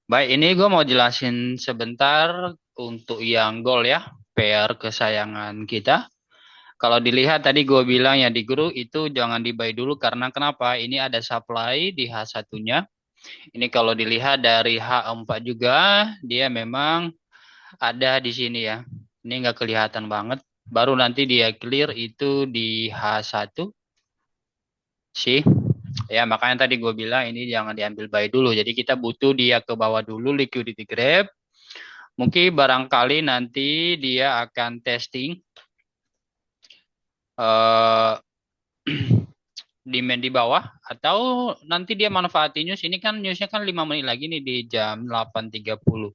Baik, ini gue mau jelasin sebentar untuk yang gold ya, pair kesayangan kita. Kalau dilihat tadi gue bilang ya di grup itu jangan di-buy dulu karena kenapa? Ini ada supply di H1-nya. Ini kalau dilihat dari H4 juga dia memang ada di sini ya. Ini nggak kelihatan banget. Baru nanti dia clear itu di H1 sih. Ya makanya tadi gue bilang ini jangan diambil buy dulu. Jadi kita butuh dia ke bawah dulu liquidity grab. Mungkin barangkali nanti dia akan testing eh demand di bawah atau nanti dia manfaatin news. Ini kan newsnya kan 5 menit lagi nih di jam 8.30.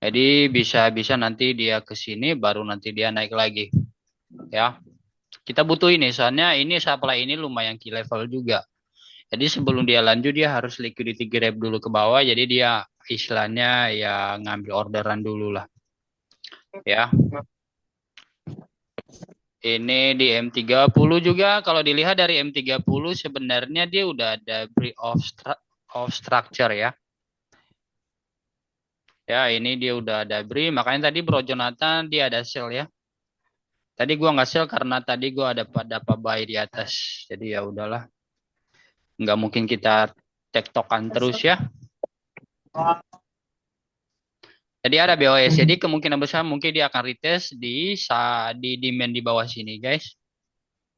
Jadi bisa-bisa nanti dia ke sini baru nanti dia naik lagi ya. Kita butuh ini soalnya ini supply ini lumayan key level juga. Jadi sebelum dia lanjut dia harus liquidity grab dulu ke bawah jadi dia istilahnya ya ngambil orderan dulu lah ya. Ini di M30 juga kalau dilihat dari M30 sebenarnya dia udah ada break of structure ya. Ya, ini dia udah ada break makanya tadi Bro Jonathan dia ada sell ya. Tadi gua nggak sell karena tadi gua ada pada buy di atas. Jadi ya udahlah, nggak mungkin kita tektokan terus ya. Jadi ada BOS. Jadi kemungkinan besar mungkin dia akan retest di demand di bawah sini, guys.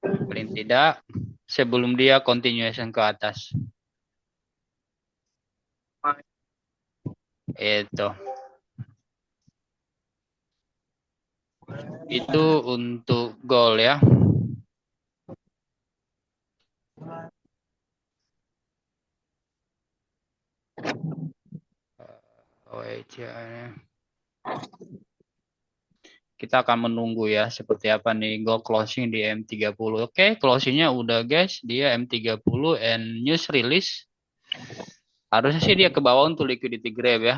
Paling tidak sebelum dia continuation ke atas. Itu. Itu untuk goal ya. Oh, iya. Kita akan menunggu ya seperti apa nih goal closing di M30. Oke, closingnya udah guys. Dia M30 and news release. Harusnya sih dia ke bawah untuk liquidity grab ya.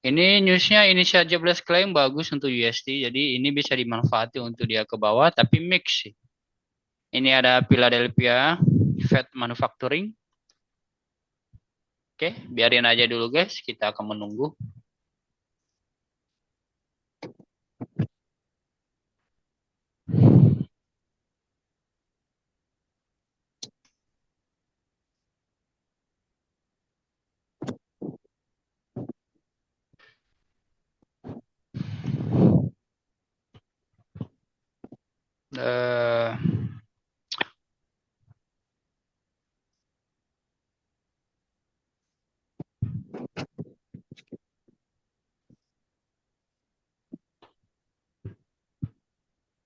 Ini newsnya initial jobless claim bagus untuk USD. Jadi ini bisa dimanfaati untuk dia ke bawah. Tapi mix sih. Ini ada Philadelphia Fed Manufacturing. Oke, biarin aja dulu guys. Kita akan menunggu. Eh,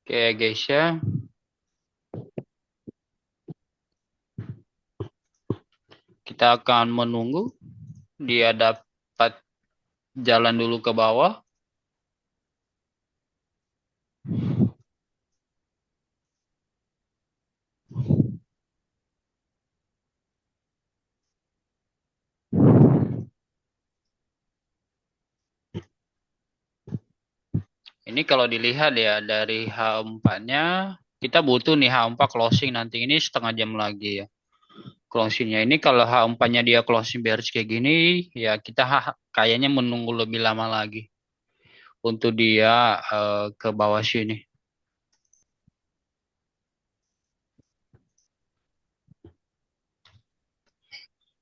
Oke guys ya. Kita akan menunggu. Dia dapat jalan dulu ke bawah. Ini kalau dilihat ya dari H4-nya, kita butuh nih H4 closing nanti ini setengah jam lagi ya. Closingnya ini kalau H4-nya dia closing bearish kayak gini, ya kita kayaknya menunggu lebih lama lagi untuk dia ke bawah sini.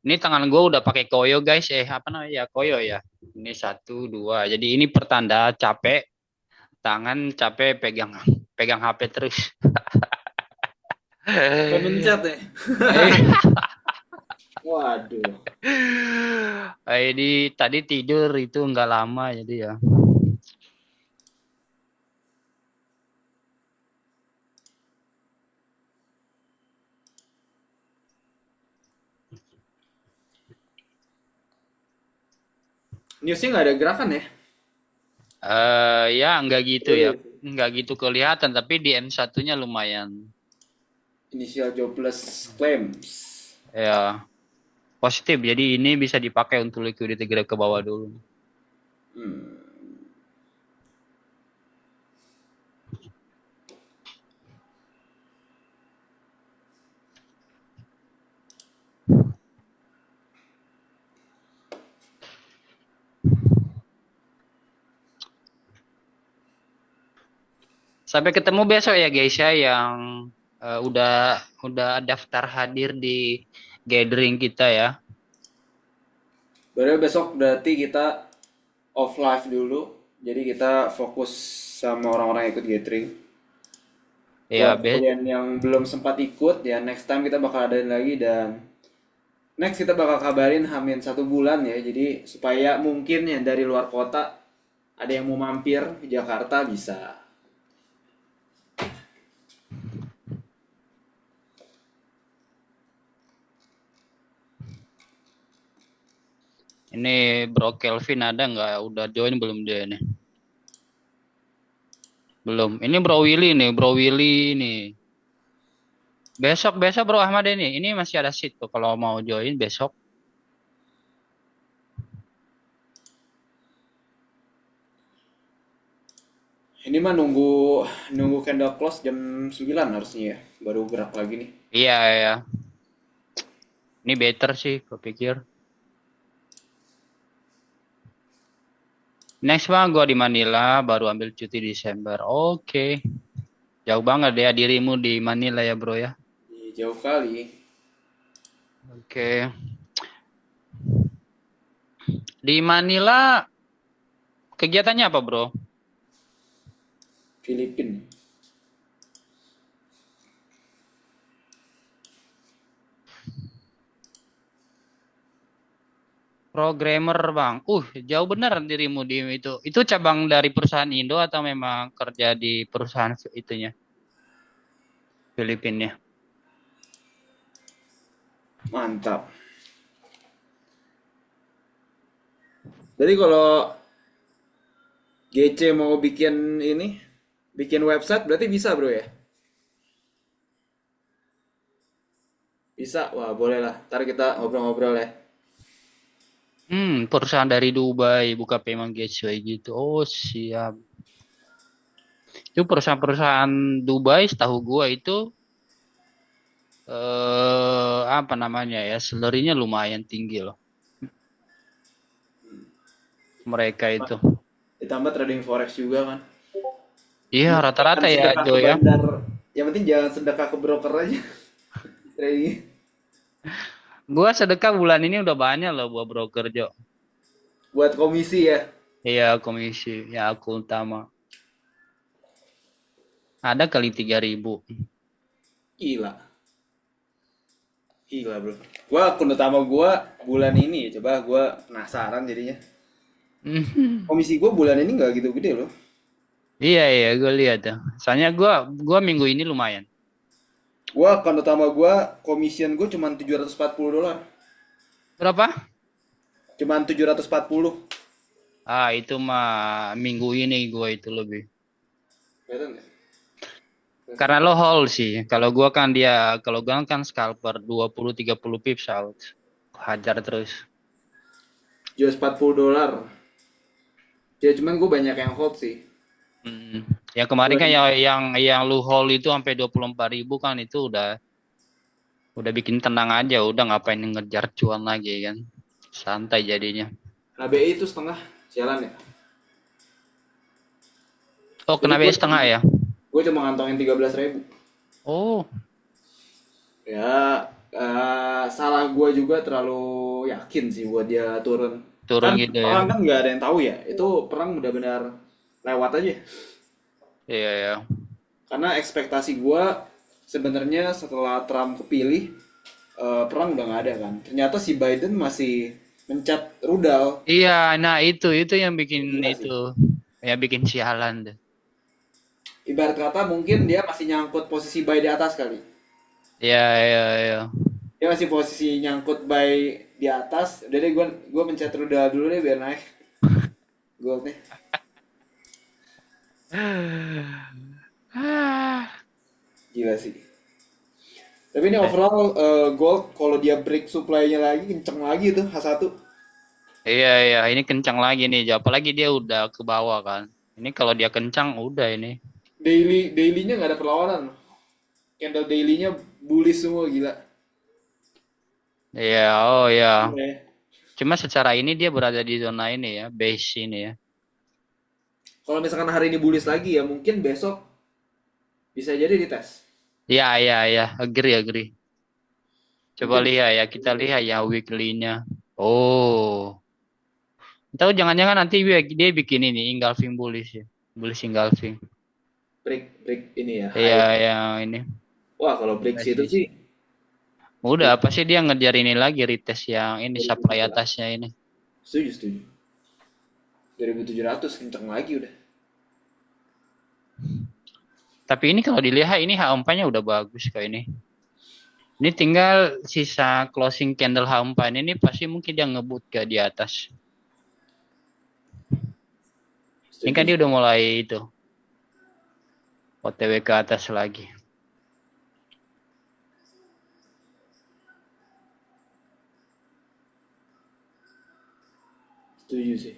Ini tangan gue udah pakai koyo guys, apa namanya ya koyo ya. Ini satu dua, jadi ini pertanda capek, tangan capek pegang pegang HP terus. Kayak mencet ya. Eh, Waduh. Ini tadi tidur itu nggak lama jadi ya. Newsnya nggak ada gerakan ya? Ya nggak gitu ya, Wih. nggak gitu kelihatan tapi di M1-nya lumayan Initial jobless claims. ya positif. Jadi ini bisa dipakai untuk liquidity grab ke bawah dulu. Hmm. Sampai ketemu besok ya guys ya yang udah daftar hadir di gathering kita ya. Berarti besok berarti kita off live dulu. Jadi kita fokus sama orang-orang yang ikut gathering. Ya, Buat kalian yang belum sempat ikut ya next time kita bakal adain lagi, dan next kita bakal kabarin Hamin 1 bulan ya. Jadi supaya mungkin yang dari luar kota ada yang mau mampir ke Jakarta bisa. ini Bro Kelvin ada nggak? Udah join belum dia nih? Belum. Ini Bro Willy nih, Bro Willy nih. Besok Bro Ahmad ini masih ada seat tuh kalau mau join besok. Ini mah nunggu nunggu candle close jam 9 harusnya ya. Baru gerak lagi nih. Iya ya. Ini better sih, gue pikir. Next mah gue di Manila, baru ambil cuti Desember. Oke. Jauh banget ya dirimu di Manila ya bro ya. Jauh kali. Oke. Di Manila kegiatannya apa bro? Filipina. Programmer bang. Jauh bener dirimu di itu. Itu cabang dari perusahaan Indo atau memang kerja di perusahaan itunya? Filipina. Mantap. Jadi kalau GC mau bikin ini, bikin website berarti bisa bro ya? Bisa, wah boleh lah. Ntar kita ngobrol-ngobrol ya. Perusahaan dari Dubai buka payment gateway gitu. Oh siap. Itu perusahaan-perusahaan Dubai setahu gua itu apa namanya ya, salary-nya lumayan tinggi loh mereka itu. Ditambah trading forex juga kan. Iya Jangan rata-rata ya sedekah Jo ke ya. bandar. Yang penting jangan sedekah ke broker aja. Trading. Gua sedekah bulan ini udah banyak loh buat broker Jo. Buat komisi ya. Iya komisi ya aku utama. Ada kali 3.000. Gila. Gila bro. Gua akun utama gua bulan ini. Coba gua penasaran jadinya. Komisi gua bulan ini nggak gitu gede loh. Iya iya gue lihat tuh. Soalnya gua minggu ini lumayan. Gua akun utama gua commission gua cuma $740. Berapa? Cuman 740. Itu mah minggu ini gua itu lebih. Kelihatan nggak? Karena lo hold sih. Kalau gua kan scalper 20-30 pips out. Hajar terus. $740. Ya cuman gue banyak yang hold sih. Yang kemarin kan yang lu hold itu sampai 24.000 kan itu udah bikin tenang aja, udah ngapain ngejar cuan lagi kan. Santai jadinya. HBI itu setengah. Sialan ya. Oh, Jadi kena BS setengah ya? gue cuma ngantongin 13.000. Oh, Ya salah gue juga terlalu yakin sih buat dia turun. turun Kan gitu ya. orang kan nggak ada yang tahu ya. Itu perang benar-benar lewat aja. Iya ya. Karena ekspektasi gue sebenarnya setelah Trump kepilih, perang udah nggak ada kan. Ternyata si Biden masih mencat rudal. Iya, nah itu yang bikin Gila itu sih. ya bikin sialan deh. Ibarat kata mungkin dia masih nyangkut posisi buy di atas kali. Iya, iya, iya. Dia masih posisi nyangkut buy di atas. Udah deh gue mencet rudal dulu deh biar naik goldnya. Gila sih. Tapi ini overall gold kalau dia break supply-nya lagi kenceng lagi tuh H1. Iya, iya, ini kencang lagi nih. Apalagi dia udah ke bawah kan. Ini kalau dia kencang udah ini. Dailynya nggak ada perlawanan. Candle dailynya bullish semua gila. Iya, oh ya. Iya. Cuma secara ini dia berada di zona ini ya, base ini ya. Kalau misalkan hari ini bullish lagi ya mungkin besok Bisa jadi dites. Ya, ya, ya, agree, agree. Coba Mungkin lihat ya, kita lihat ya weekly-nya. Oh, tahu jangan-jangan nanti dia bikin ini engulfing bullish ya, bullish engulfing. break break ini ya Iya, high. yang ini Wah, kalau break situ resist. sih Udah, apa sih dia ngejar ini lagi retest yang ini supply 2700. atasnya ini. Setuju, setuju. 2700 kenceng lagi udah. Tapi ini kalau dilihat ini H4-nya udah bagus kok ini. Ini tinggal sisa closing candle H4 ini pasti mungkin dia ngebut ke di atas. Ini Setuju kan dia sih. udah mulai itu OTW ke atas lagi. Setuju sih.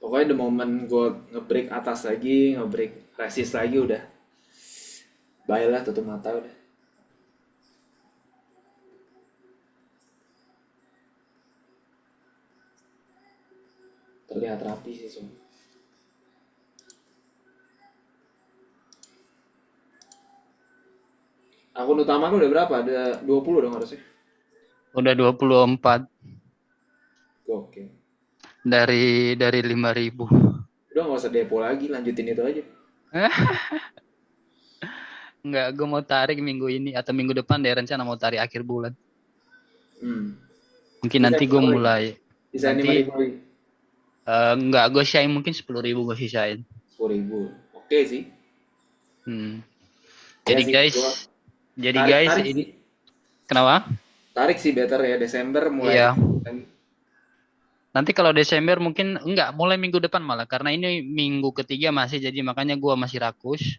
Pokoknya the moment gue ngebreak atas lagi, ngebreak resist lagi udah. Bye lah, tutup mata udah. Terlihat rapi sih semua. Akun utama lu udah berapa? Ada 20 dong harusnya. Udah 24 Oke. dari 5.000. Udah nggak usah depo lagi, lanjutin itu aja. Enggak, gue mau tarik minggu ini atau minggu depan deh rencana mau tarik akhir bulan. Hmm. Mungkin Sisa nanti gue berapa lagi? mulai. Sisa Nanti 5.000 lagi. enggak, gue sisain mungkin 10.000 gue sisain. 10.000. Oke sih. Hmm. Ya Jadi sih, guys, gua jadi tarik guys tarik ini sih. kenapa? Tarik sih better ya, Desember mulai Iya. kecil kan. Nanti kalau Desember mungkin enggak mulai minggu depan malah karena ini minggu ketiga masih jadi makanya gue masih rakus.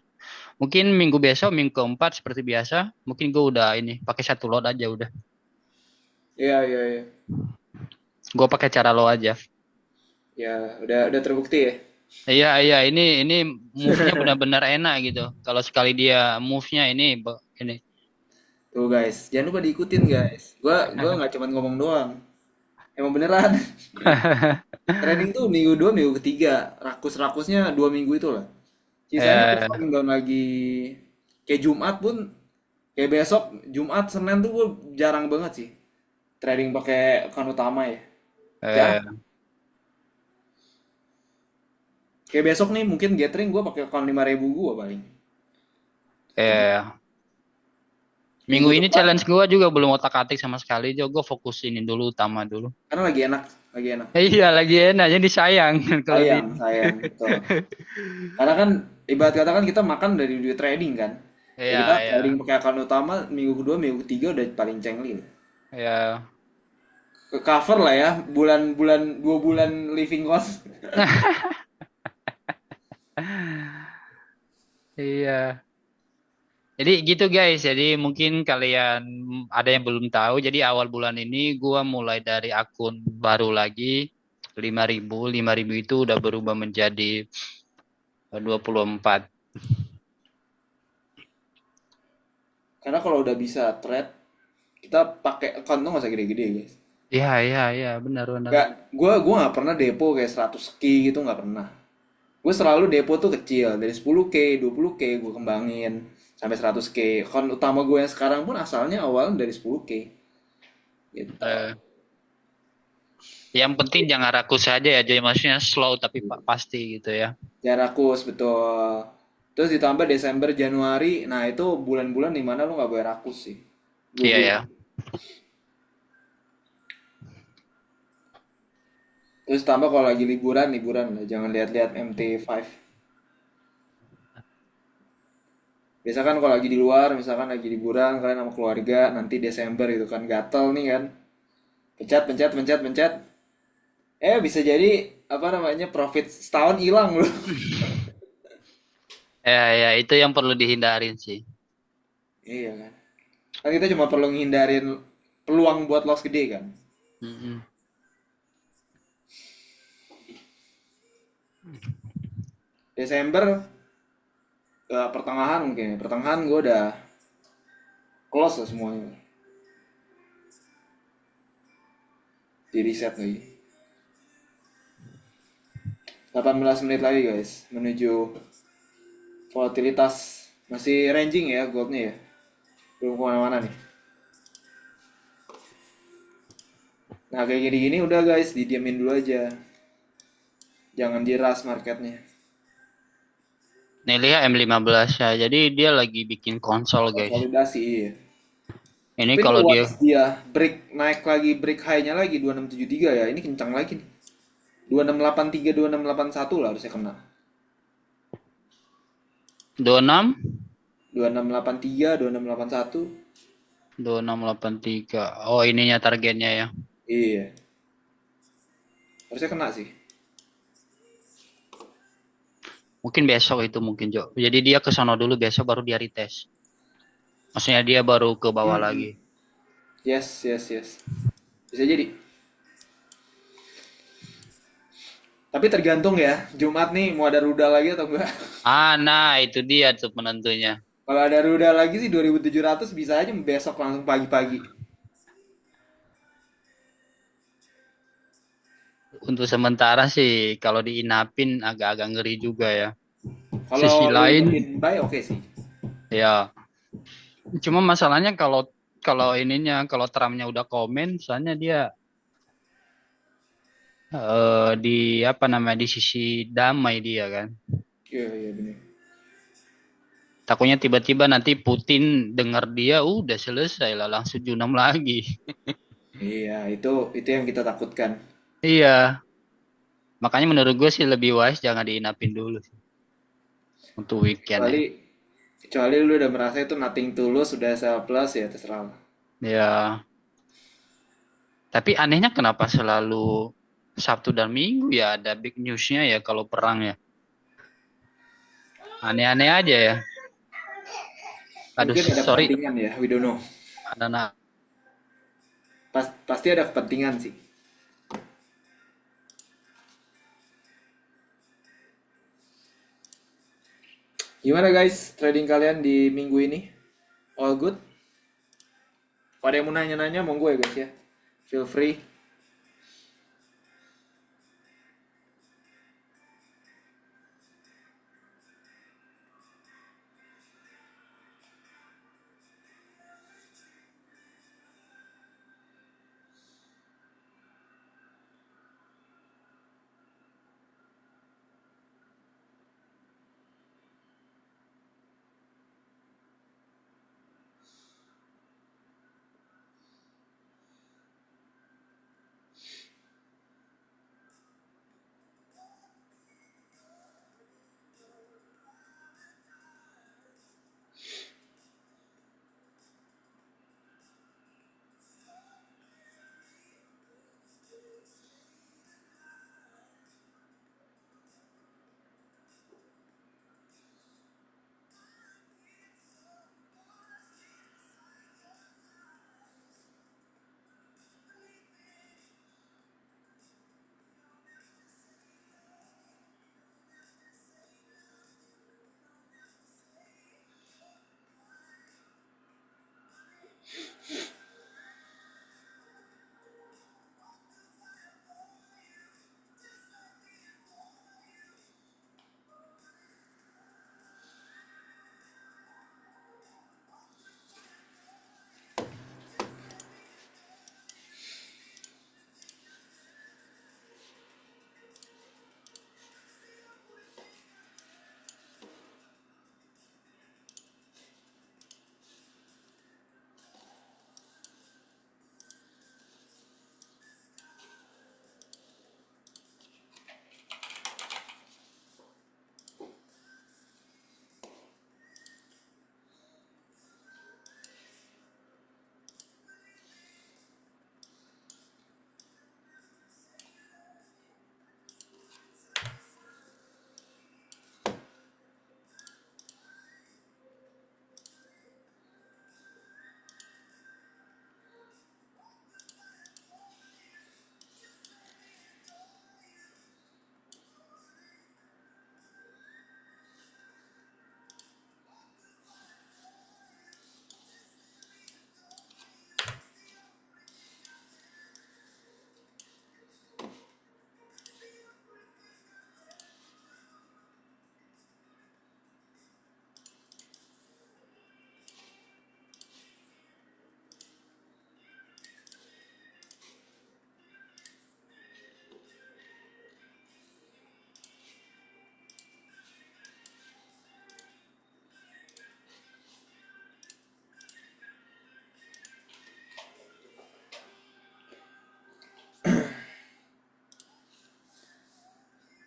Mungkin minggu besok minggu keempat seperti biasa mungkin gue udah ini pakai satu lot aja udah. Iya, iya, iya. Gue pakai cara lo aja. Ya, udah terbukti ya. Iya, iya, ini move-nya benar-benar enak gitu. Kalau sekali dia move-nya ini. Tuh guys, jangan lupa diikutin guys. Gua nggak cuma ngomong doang. Emang beneran. Training tuh minggu 2 minggu ketiga. Rakus-rakusnya 2 minggu itu lah. Sisanya pas Eh, down lagi kayak Jumat pun, kayak besok Jumat Senin tuh gue jarang banget sih trading pakai akun utama ya. Jarang. eh, Kayak besok nih mungkin gathering gue pakai akun 5.000 gue paling. Tiga eh. Minggu minggu ini depan challenge gue juga belum otak-atik sama sekali. Jo, gue fokus ini dulu utama dulu. karena lagi enak, lagi enak. Iya, lagi enak. Jadi sayang kalau di. Sayang, sayang, betul. Karena kan ibarat kata kan kita makan dari duit trading kan. Ya Iya, kita iya, trading pakai akun utama minggu kedua, minggu ketiga udah paling cengli. iya. Ke cover lah ya, bulan-bulan 2 bulan living cost. Iya. Jadi gitu guys. Jadi mungkin kalian ada yang belum tahu. Jadi awal bulan ini gua mulai dari akun baru lagi 5.000. 5.000 itu udah berubah menjadi 24. Karena kalau udah bisa trade, kita pakai account tuh nggak usah gede-gede guys. Iya, iya, iya, benar, benar. Gak, gua nggak pernah depo kayak 100K gitu, nggak pernah. Gue selalu depo tuh kecil, dari 10K, 20K gue kembangin sampai 100K. Account utama gue yang sekarang pun asalnya awalnya dari 10K gitu. Eh, yang penting jangan rakus saja ya. Jadi maksudnya slow tapi pasti gitu ya. Jarakus betul. Terus ditambah Desember, Januari, nah itu bulan-bulan dimana lu nggak boleh rakus sih. Iya Gue. ya. Terus tambah kalau lagi liburan, liburan lah. Jangan lihat-lihat MT5. Biasa kan kalau lagi di luar, misalkan lagi liburan, kalian sama keluarga, nanti Desember itu kan gatel nih kan. Pencet, pencet, pencet, pencet. Bisa jadi apa namanya profit setahun hilang loh. Ya, ya, itu yang perlu dihindarin sih. Iya kan. Kan kita cuma perlu ngindarin peluang buat loss gede kan. Mm-mm. Desember ke pertengahan mungkin ya. Pertengahan gue udah close lah semuanya. Di reset lagi. 18 menit lagi guys menuju Volatilitas masih ranging ya goldnya ya. Belum kemana-mana nih. Nah kayak gini-gini udah guys, didiamin dulu aja. Jangan diras marketnya. Nih lihat M15 ya. Jadi dia lagi bikin konsol guys. Konsolidasi iya. Ini Tapi ini kalau dia once dia break naik lagi, break high-nya lagi 2673 ya. Ini kencang lagi nih. 2683 2681 lah harusnya kena. 26 2683 2681. 2683. Oh, ininya targetnya ya. Iya. Harusnya kena sih. Mungkin besok itu mungkin Jo. Jadi dia ke sono dulu besok baru dia retest. Maksudnya dia baru ke bawah Hmm. lagi. Yes, yes, yes. Bisa jadi. Tapi tergantung ya, Jumat nih mau ada rudal lagi atau enggak. Ah, nah itu dia tuh penentunya. Kalau ada rudal lagi sih 2700 bisa aja besok langsung pagi-pagi. Untuk sementara sih kalau diinapin agak-agak ngeri juga ya. Sisi Kalau lu lain ikutin buy oke sih. ya cuma masalahnya kalau kalau ininya kalau Trumpnya udah komen soalnya dia di apa namanya di sisi damai dia kan. Iya, iya benar. Takutnya tiba-tiba nanti Putin dengar dia udah selesai lah langsung junam lagi. Iya, itu yang kita takutkan. Iya, makanya menurut gue sih lebih wise jangan diinapin dulu sih untuk weekend ya. Kecuali kecuali lu udah merasa itu nothing tulus sudah sell plus ya terserah lah. Ya, tapi anehnya kenapa selalu Sabtu dan Minggu ya ada big newsnya ya kalau perang ya. Aneh-aneh aja ya. Aduh, Mungkin ada sorry. kepentingan ya, we don't know. Ada Pasti ada kepentingan sih. Gimana guys, trading kalian di minggu ini? All good? Kalau ada yang mau nanya-nanya, monggo ya guys ya. Feel free.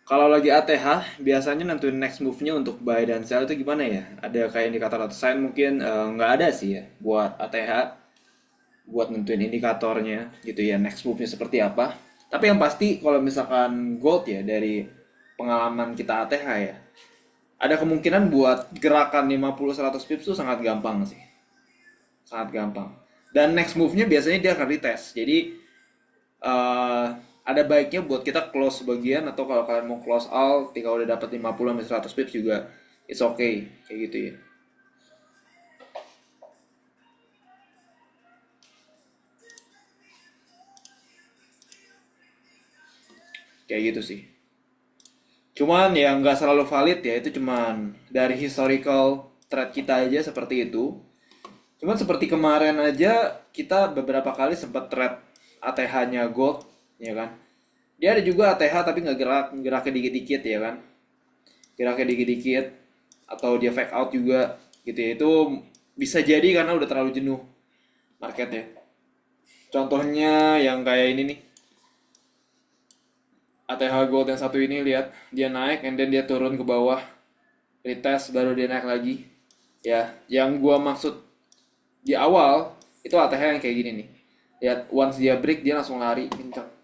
Kalau lagi ATH, biasanya nentuin next move-nya untuk buy dan sell itu gimana ya? Ada kayak indikator atau sign mungkin nggak ada sih ya buat ATH, buat nentuin indikatornya gitu ya, next move-nya seperti apa. Tapi yang pasti kalau misalkan gold ya, dari pengalaman kita ATH ya, ada kemungkinan buat gerakan 50-100 pips itu sangat gampang sih. Sangat gampang. Dan next move-nya biasanya dia akan retest. Jadi eh, ada baiknya buat kita close sebagian, atau kalau kalian mau close out ketika udah dapat 50 sampai 100 pips juga it's okay kayak gitu ya. Kayak gitu sih. Cuman yang nggak selalu valid ya, itu cuman dari historical trade kita aja seperti itu. Cuman seperti kemarin aja kita beberapa kali sempat trade ATH-nya gold, ya kan? Dia ada juga ATH tapi nggak gerak, geraknya dikit-dikit ya kan? Geraknya dikit-dikit atau dia fake out juga gitu ya. Itu bisa jadi karena udah terlalu jenuh marketnya. Contohnya yang kayak ini nih, ATH gold yang satu ini, lihat dia naik and then dia turun ke bawah, retest baru dia naik lagi. Ya, yang gua maksud di awal itu ATH yang kayak gini nih. Lihat, once dia break dia langsung lari kencang.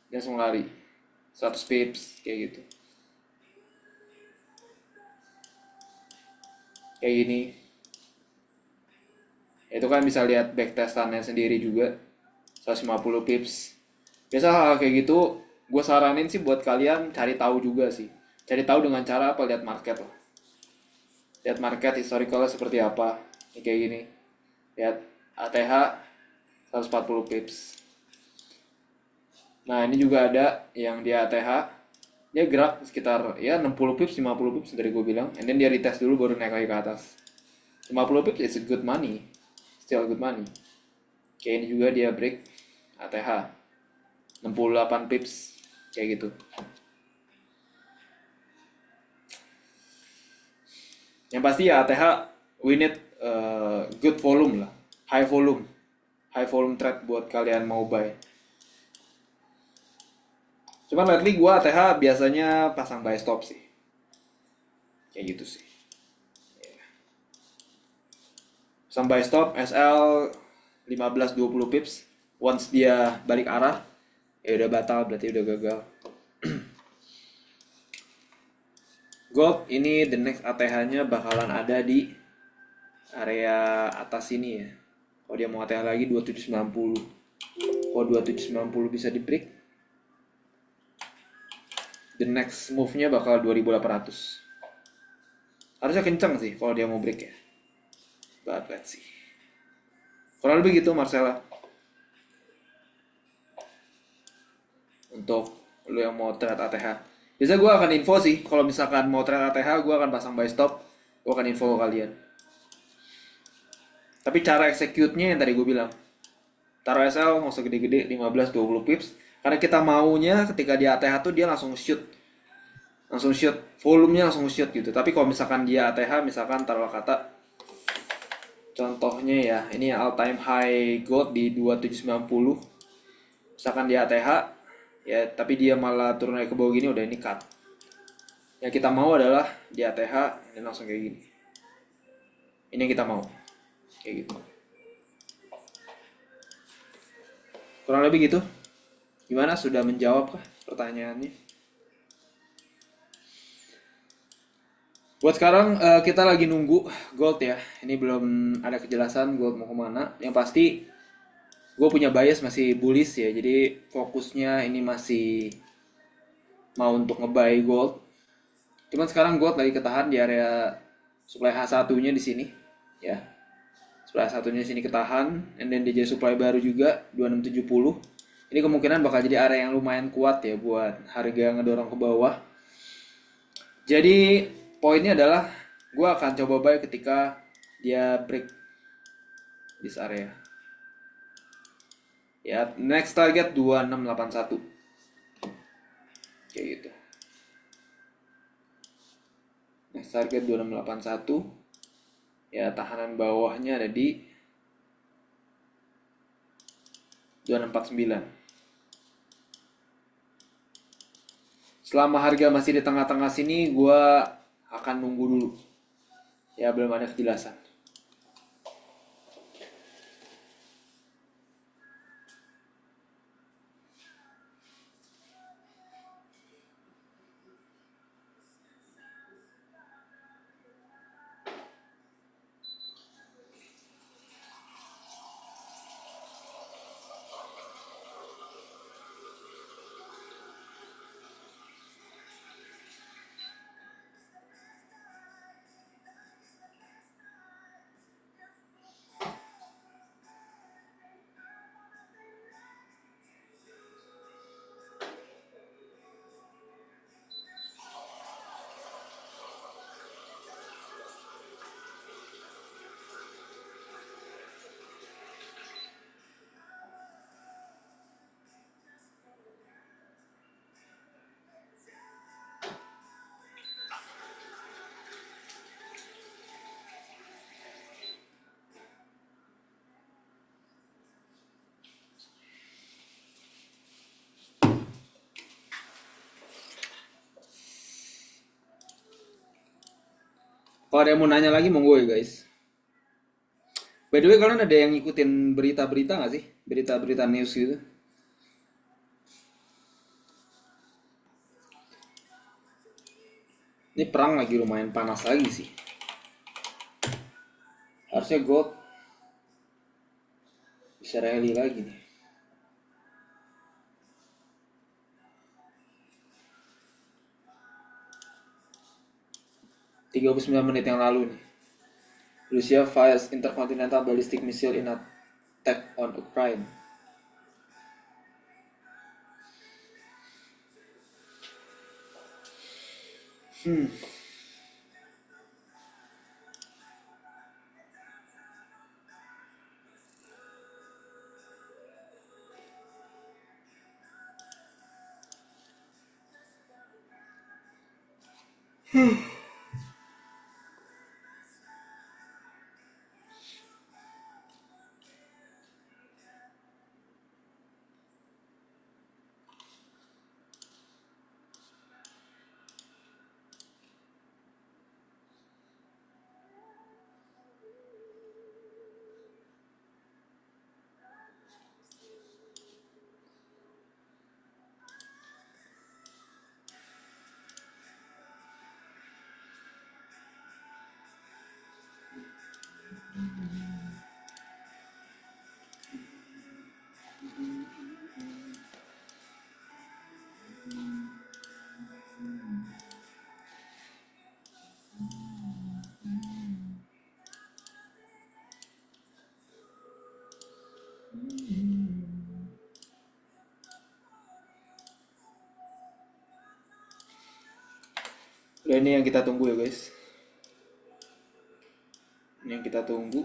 Dia langsung lari 100 pips kayak gitu. Kayak gini. Itu kan bisa lihat backtestannya sendiri juga. 150 pips. Biasa hal kayak gitu gue saranin sih buat kalian cari tahu juga sih. Cari tahu dengan cara apa? Lihat market lah. Lihat market historicalnya seperti apa. Ini kayak gini. Lihat ATH 140 pips. Nah, ini juga ada yang dia ATH. Dia gerak sekitar ya 60 pips, 50 pips dari gue bilang. And then dia retest dulu baru naik lagi ke atas. 50 pips is a good money. Still good money. Kayak ini juga dia break ATH 68 pips kayak gitu. Yang pasti ya ATH we need good volume lah, high volume trade buat kalian mau buy. Cuman lately gua ATH biasanya pasang buy stop sih, kayak gitu sih. Pasang buy stop SL 15-20 pips, once dia balik arah ya udah batal, berarti udah gagal. Gold ini the next ATH-nya bakalan ada di area atas ini ya. Kalau dia mau ATH lagi 2790. Kalau 2790 bisa di break, the next move-nya bakal 2800. Harusnya kenceng sih kalau dia mau break ya. But let's see. Kurang lebih gitu Marcella. Untuk lu yang mau trade ATH. Biasanya gue akan info sih. Kalau misalkan mau trade ATH, gue akan pasang buy stop. Gue akan info ke kalian. Tapi cara execute-nya yang tadi gue bilang. Taruh SL nggak usah gede-gede, 15-20 pips. Karena kita maunya ketika dia ATH tuh dia langsung shoot. Langsung shoot. Volumenya langsung shoot gitu. Tapi kalau misalkan dia ATH, misalkan taruh kata, contohnya ya, ini all time high gold di 2790. Misalkan dia ATH, ya tapi dia malah turun naik ke bawah gini, udah ini cut. Yang kita mau adalah di ATH dan langsung kayak gini. Ini yang kita mau, kayak gitu. Kurang lebih gitu. Gimana, sudah menjawab kah pertanyaannya? Buat sekarang kita lagi nunggu gold ya. Ini belum ada kejelasan gold mau kemana. Yang pasti gue punya bias masih bullish ya. Jadi fokusnya ini masih mau untuk nge-buy gold. Cuman sekarang gold lagi ketahan di area supply H1-nya di sini ya. Supply H1-nya di sini ketahan, and then dia jadi supply baru juga 2670. Ini kemungkinan bakal jadi area yang lumayan kuat ya buat harga ngedorong ke bawah. Jadi poinnya adalah gue akan coba buy ketika dia break this area. Ya, next target 2681. Kayak gitu. Next target 2681. Ya, tahanan bawahnya ada di 2649. selama harga masih di tengah-tengah sini, gue akan nunggu dulu. Ya belum ada kejelasan. Kalau ada yang mau nanya lagi, monggo ya guys. By the way, kalian ada yang ngikutin berita-berita nggak sih? Berita-berita news gitu? Ini perang lagi lumayan panas lagi sih. Harusnya gold bisa rally lagi nih. 39 menit yang lalu nih. Russia fires intercontinental ballistic missile in attack on Ukraine. Udah, ini yang kita tunggu ya guys. Ini yang kita tunggu.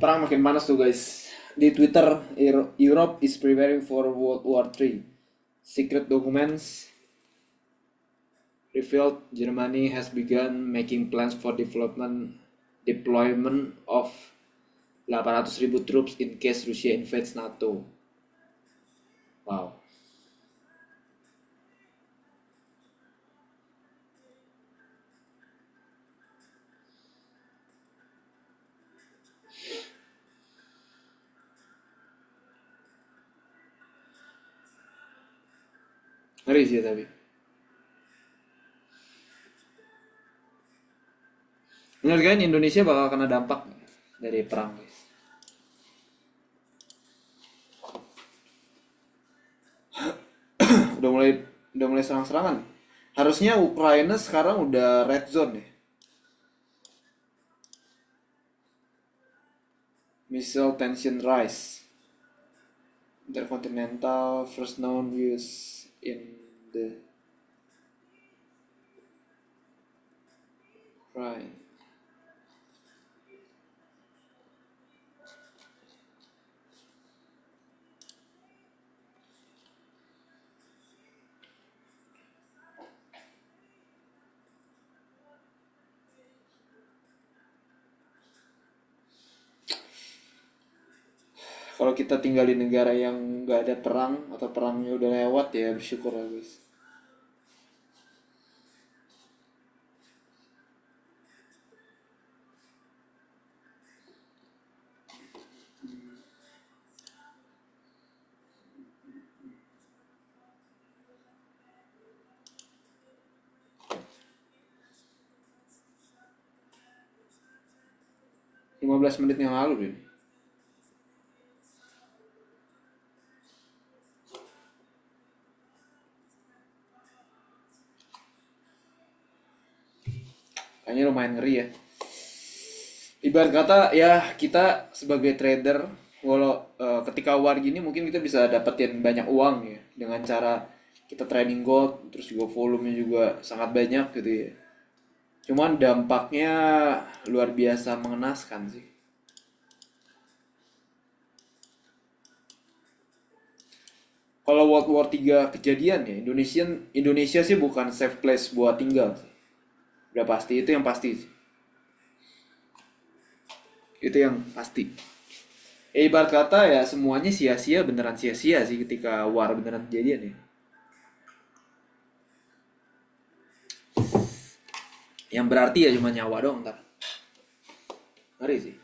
Perang makin panas tuh guys. Di Twitter, Europe is preparing for World War III. Secret documents revealed Germany has begun making plans for deployment of 800.000 troops in case Russia invades NATO. Wow. Ngeri sih tapi. Menurut kalian Indonesia bakal kena dampak dari perang, guys? Udah mulai serang-serangan. Harusnya Ukraina sekarang udah red zone ya. Missile tension rise. Intercontinental first known use in the Ukraine. Kalau kita tinggal di negara yang nggak ada perang atau perangnya udah lewat ya bersyukur lah guys. Lima belas menit yang lalu deh. Kayaknya lumayan ngeri ya. Ibarat kata ya kita sebagai trader, walau ketika war gini mungkin kita bisa dapetin banyak uang ya dengan cara kita trading gold, terus juga volumenya juga sangat banyak gitu ya. Cuman dampaknya luar biasa mengenaskan sih. Kalau World War 3 kejadian ya, Indonesia sih bukan safe place buat tinggal sih. Udah pasti, itu yang pasti sih. Itu yang pasti. Ibarat kata ya semuanya sia-sia, beneran sia-sia sih ketika war beneran kejadian ya. Yang berarti ya cuma nyawa doang ntar. Ngeri sih.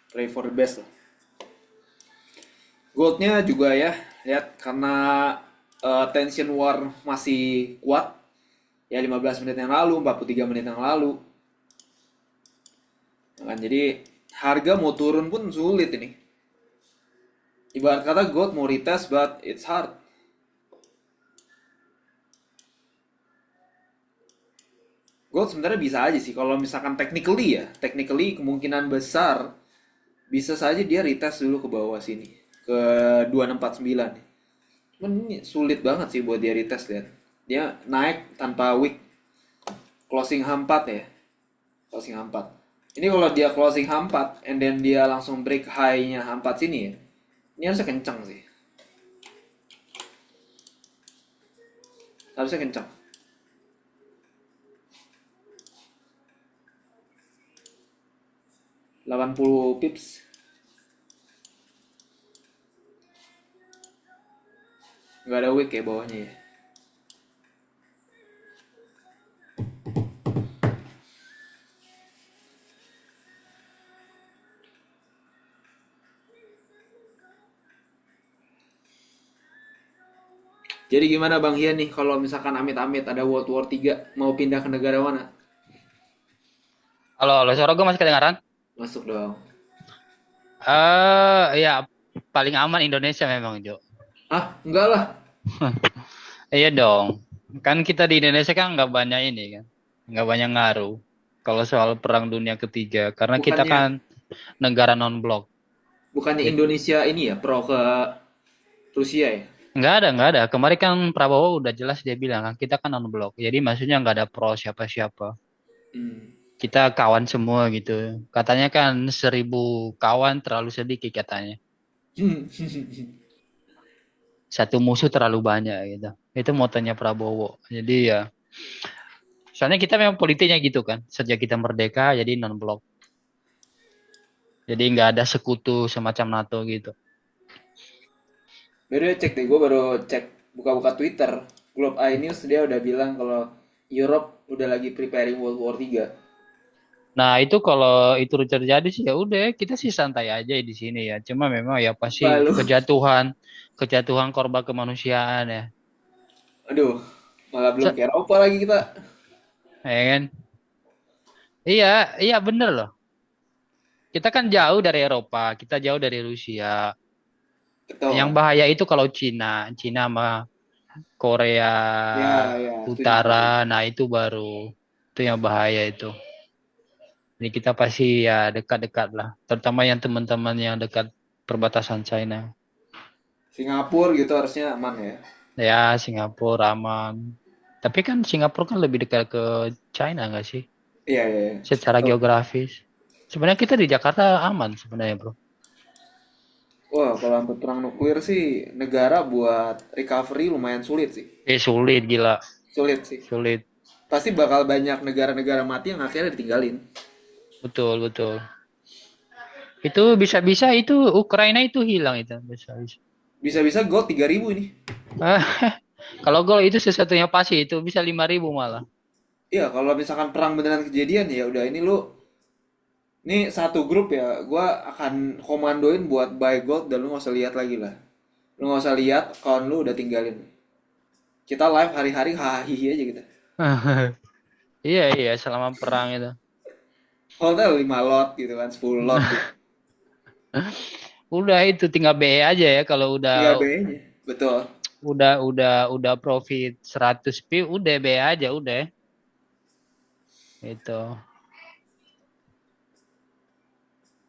Pray for the best lah. Goldnya juga ya, lihat karena tension war masih kuat. Ya 15 menit yang lalu, 43 menit yang lalu. Kan jadi harga mau turun pun sulit ini. Ibarat kata gold mau retest but it's hard. Gold sebenarnya bisa aja sih kalau misalkan technically ya, technically kemungkinan besar bisa saja dia retest dulu ke bawah sini ke 2649. Cuman ini sulit banget sih buat dia retest, lihat. Dia naik tanpa wick closing H4 ya. Closing H4. Ini kalau dia closing H4 and then dia langsung break high-nya H4 sini ya. Ini harusnya kencang sih. Harusnya kencang. 80 pips. Nggak ada wick ya bawahnya ya. Jadi gimana Bang Hian nih kalau misalkan amit-amit ada World War 3 mau pindah ke negara mana? Halo, suara gue masih kedengaran? Masuk dong. Ya paling aman Indonesia memang, Jo. Ah, enggak lah. Iya dong. Kan kita di Indonesia kan nggak banyak ini kan. Nggak banyak ngaruh. Kalau soal Perang Dunia Ketiga. Karena kita Bukannya kan negara non-blok. bukannya Jadi, Indonesia ini ya pro ke Rusia ya? nggak ada. Kemarin kan Prabowo udah jelas dia bilang kan kita kan non-blok. Jadi maksudnya nggak ada pro siapa-siapa. Hmm. Kita kawan semua gitu. Katanya kan 1.000 kawan terlalu sedikit katanya. Satu musuh terlalu banyak gitu. Itu motonya Prabowo. Jadi ya, soalnya kita memang politiknya gitu kan. Sejak kita merdeka jadi non-blok. Jadi nggak ada sekutu semacam NATO gitu. Baru cek deh, gue baru cek buka-buka Twitter. Globe iNews dia udah bilang kalau Europe udah lagi preparing World War 3. Nah, itu kalau itu terjadi sih ya udah kita sih santai aja di sini ya. Cuma memang ya pasti Lalu, kejatuhan kejatuhan korban kemanusiaan ya. aduh, malah belum Se- ke Eropa lagi kita. Ya kan? Iya, iya bener loh. Kita kan jauh dari Eropa, kita jauh dari Rusia. Yang Betul. bahaya itu kalau Cina, Cina sama Korea Ya, ya, setuju, setuju. Utara, nah itu yang bahaya itu. Jadi kita pasti ya dekat-dekat lah, terutama yang teman-teman yang dekat perbatasan China. Singapura gitu harusnya aman ya. Ya, Singapura aman. Tapi kan Singapura kan lebih dekat ke China nggak sih? Iya, iya, iya. Secara Betul. geografis. Sebenarnya kita di Jakarta aman sebenarnya, bro. Wah, kalau sampai perang nuklir sih negara buat recovery lumayan sulit sih. Sulit gila, Sulit sih. sulit. Pasti bakal banyak negara-negara mati yang akhirnya ditinggalin. Betul, betul. Itu bisa-bisa itu Ukraina itu hilang itu bisa-bisa. Bisa-bisa gold 3.000 ini. Kalau gol itu sesuatunya pasti itu bisa 5.000 malah. Iya, kalau misalkan perang beneran kejadian ya udah ini lu, ini satu grup ya, gua akan komandoin buat buy gold dan lu nggak usah lihat lagi lah. Lu nggak usah lihat, kawan lu udah tinggalin. Kita live hari-hari hahaha aja gitu. Iya, iya, selama perang itu. Hotel 5 lot gitu kan, 10 lot gitu. Udah itu tinggal BE aja ya kalau Tinggal B-nya. Betul. udah profit 100 pi udah BE aja udah itu.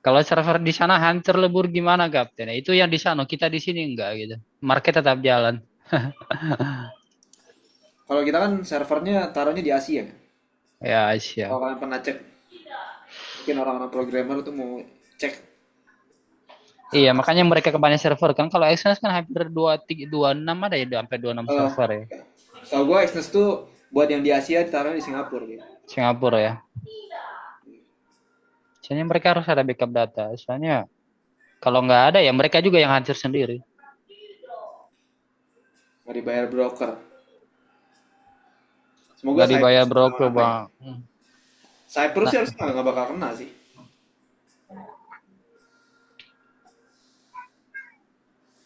Kalau server di sana hancur lebur gimana Kapten? Itu yang di sana, kita di sini enggak gitu. Market tetap jalan. Kalau kita kan servernya taruhnya di Asia kan. Ya, Kalau siap. kalian pernah cek, mungkin orang-orang programmer tuh mau cek. Iya, makanya mereka ke banyak server kan. Kalau Exynos kan hampir 26 ada ya, sampai 26 eh server ya. Setahu gue Exness tuh buat yang di Asia ditaruh di Singapura gitu. Singapura ya. Soalnya mereka harus ada backup data. Soalnya kalau nggak ada ya mereka juga yang hancur sendiri. Nggak dibayar broker. Semoga Nggak dibayar Cyprus nggak broker ngapa-ngapain. bang. Cyprus Nah, sih harusnya nggak bakal kena sih.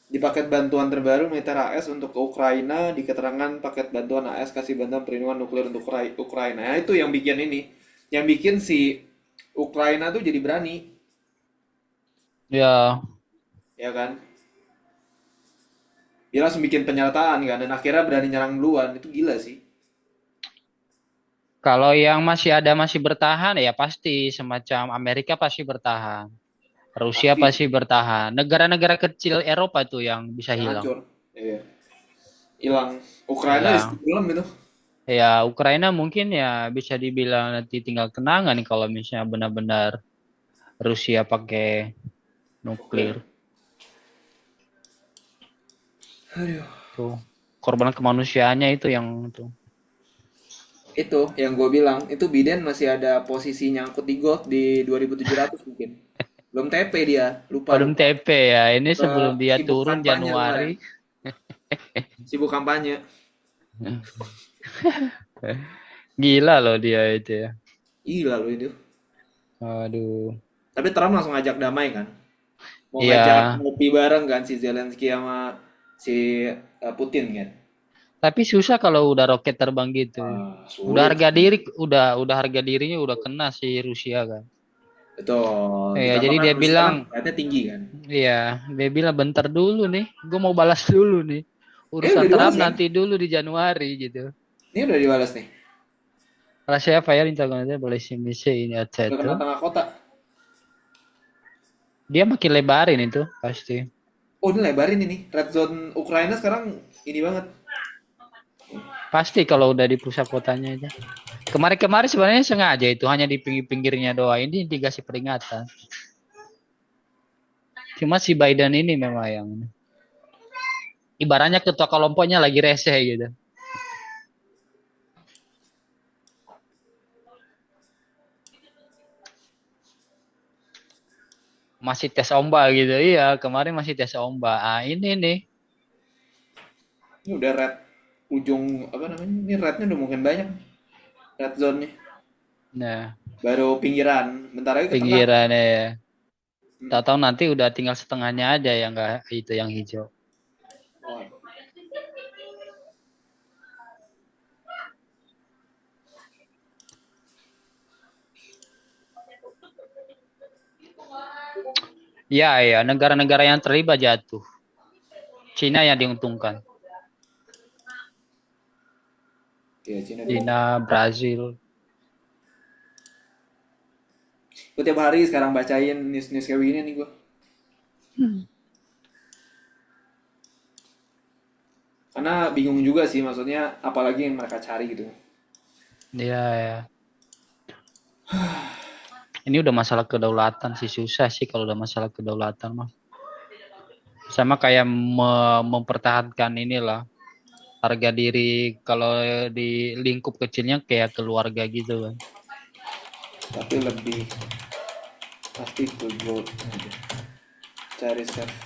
Di paket bantuan terbaru militer AS untuk ke Ukraina, di keterangan paket bantuan AS kasih bantuan perlindungan nuklir untuk Ukraina. Nah, itu yang bikin ini, yang bikin si Ukraina tuh jadi berani, ya ya kan? Dia langsung bikin pernyataan kan, dan akhirnya berani nyerang duluan. Itu gila sih. kalau yang masih bertahan ya pasti semacam Amerika pasti bertahan. Rusia Pasti sih, pasti bertahan. Negara-negara kecil Eropa tuh yang bisa yang hilang. hancur. Iya. Hilang. Ukraina di Hilang. film itu. Ya Ukraina mungkin ya bisa dibilang nanti tinggal kenangan nih kalau misalnya benar-benar Rusia pakai nuklir. Nuklir. Aduh. Tuh korban kemanusiaannya itu yang tuh. Itu yang gue bilang, itu Biden masih ada posisi nyangkut di gold di 2700 mungkin. Belum TP dia, lupa Belum lupa. TP ya. Ini sebelum dia Sibuk turun kampanye Januari. kemarin. Sibuk kampanye. Gila loh dia itu ya. Gila loh itu. Aduh. Tapi Trump langsung ngajak damai kan. Mau Iya. ngajak ngopi bareng kan si Zelensky sama si Putin kan. Tapi susah kalau udah roket terbang gitu. Ah, Udah sulit harga sih. diri, udah harga dirinya udah kena si Rusia kan. Betul. Iya, Ditambah jadi kan dia Rusia bilang, kan rate tinggi kan. iya, dia bilang bentar dulu nih, gue mau balas dulu nih. Urusan Udah Trump dibalas kan? nanti dulu di Januari gitu. Ini udah dibalas nih. Rasanya apa ya internet boleh sih ini Udah itu. kena tengah kota. Dia makin lebarin itu pasti. Oh ini lebarin ini. Red zone Ukraina sekarang ini banget. Pasti kalau udah di pusat kotanya aja. Kemarin-kemarin sebenarnya sengaja itu hanya di pinggir-pinggirnya doang. Ini dikasih peringatan. Cuma si Biden ini memang yang ibaratnya ketua kelompoknya lagi rese gitu. Masih tes ombak gitu. Iya, kemarin masih tes ombak. Ah, ini nih. Ini udah red ujung apa namanya? Ini rednya udah mungkin banyak. Red zone-nya. Nah, baru pinggiran, bentar lagi ke tengah. pinggirannya ya. Hmm. Tahu-tahu nanti udah tinggal setengahnya aja yang enggak itu yang hijau. Oh. Ya, ya, negara-negara yang terlibat jatuh. Cina yang diuntungkan. Ya, Cina dulu. Cina, Brazil. Gue tiap hari sekarang bacain news-news kayak begini nih gue. Karena bingung juga sih, maksudnya apalagi yang mereka cari gitu. Ya, ya. Ini udah masalah kedaulatan sih, susah sih kalau udah masalah kedaulatan mah. Sama kayak mempertahankan inilah harga diri kalau di lingkup kecilnya kayak keluarga gitu kan. Tapi lebih pasti ke gold aja. Cari safe.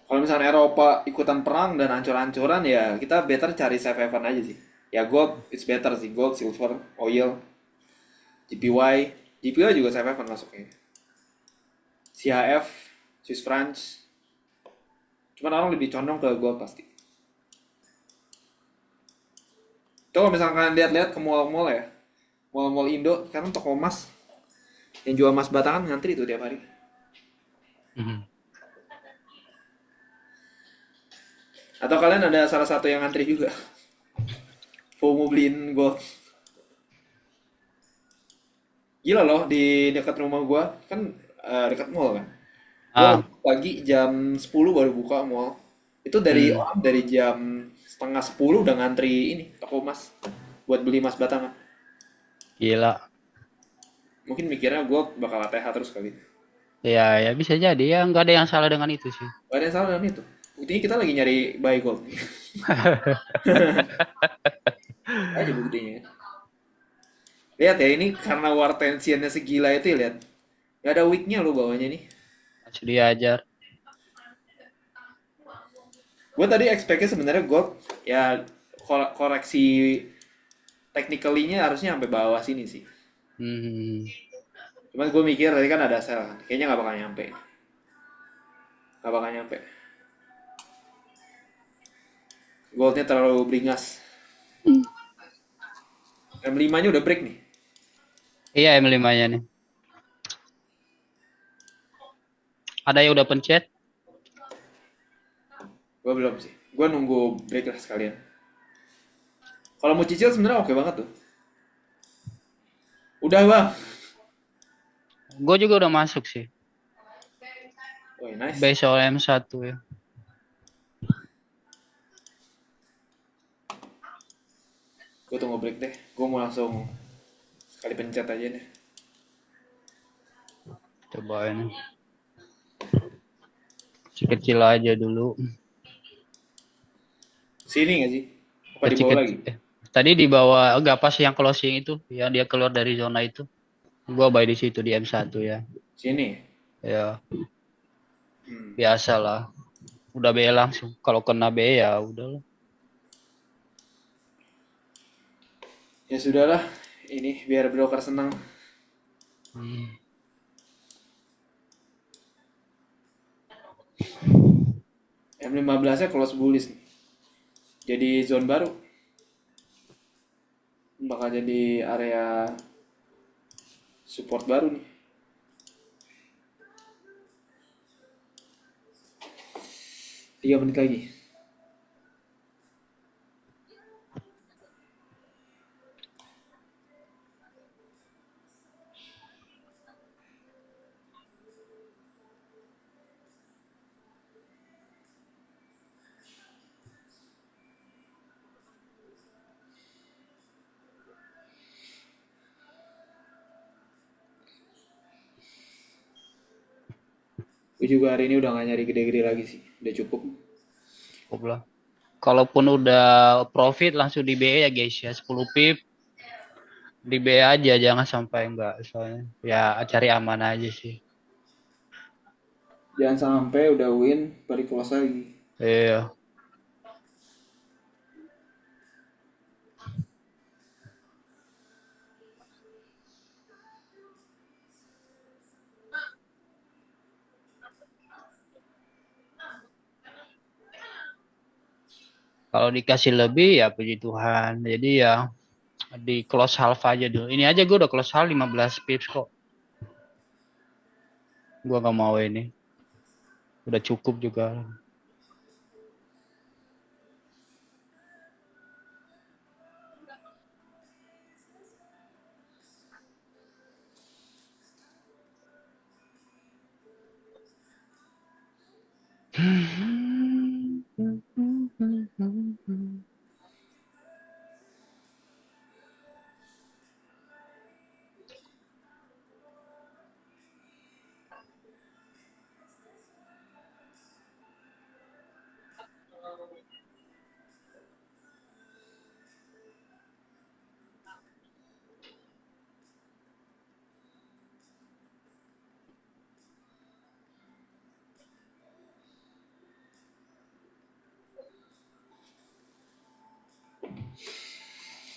Kalau misalnya Eropa ikutan perang dan hancur-hancuran ya kita better cari safe haven aja sih. Ya gold, it's better sih. Gold, silver, oil, JPY. JPY juga safe haven masuknya. CHF, Swiss francs. Cuman orang lebih condong ke gold pasti. Coba misalkan lihat-lihat ke mall-mall ya. Mall-mall Indo, sekarang toko emas. Yang jual emas batangan ngantri tuh tiap hari. Mhm. Atau kalian ada salah satu yang ngantri juga? FOMO beliin gold. Gila loh, di dekat rumah gua kan dekat mall kan. Gua Ah, pagi jam 10 baru buka mall. Itu dari hmm, orang dari jam setengah 10 udah ngantri ini toko emas buat beli emas batangan. gila. Mungkin mikirnya gua bakal ATH terus kali. Ya, ya bisa jadi ya nggak ada yang salah dengan itu sih. Gak ada yang salah dengan itu. Buktinya kita lagi nyari buy gold. Aja buktinya. Lihat ya ini karena war tensionnya segila itu ya lihat. Gak ada weaknya lo bawahnya nih. Masih diajar. Gue tadi expect-nya sebenarnya gold ya koreksi technically-nya harusnya sampai bawah sini sih. Hmm. Cuman gue mikir tadi kan ada sell kan. Kayaknya nggak bakal nyampe. Nggak bakal nyampe. Goldnya terlalu beringas. M5-nya udah break nih. Iya M5-nya nih. Ada yang udah pencet? Gue belum sih. Gue nunggu break lah sekalian. Kalau mau cicil sebenarnya oke banget tuh. Udah bang. Gue juga udah masuk sih. Wih nice. Besok M1 ya. Gue tunggu break deh. Gue mau langsung sekali pencet aja deh. Coba ini. Kecil aja dulu. Sini nggak sih? Apa di bawah lagi? Kecil-kecil. Tadi di bawah enggak pas yang closing itu, yang dia keluar dari zona itu. Gua buy di situ di M1 ya. Sini. Ya, Hmm. biasalah. Udah B langsung. Kalau kena B ya udahlah. Ya sudahlah. Ini biar broker senang. Hmm. M15-nya close bullish nih. Jadi zone baru. Bakal jadi area support baru nih. 3 menit lagi. Gue juga hari ini udah gak nyari gede-gede lagi sih. Udah cukup. Cukup lah. Kalaupun udah profit langsung di B ya guys ya 10 pip di B aja jangan sampai enggak soalnya ya cari aman aja sih. Jangan sampai udah win balik close lagi. Iya. Kalau dikasih lebih ya puji Tuhan. Jadi ya di close half aja dulu. Ini aja gue udah close half 15 pips kok. Gue gak mau ini. Udah cukup juga.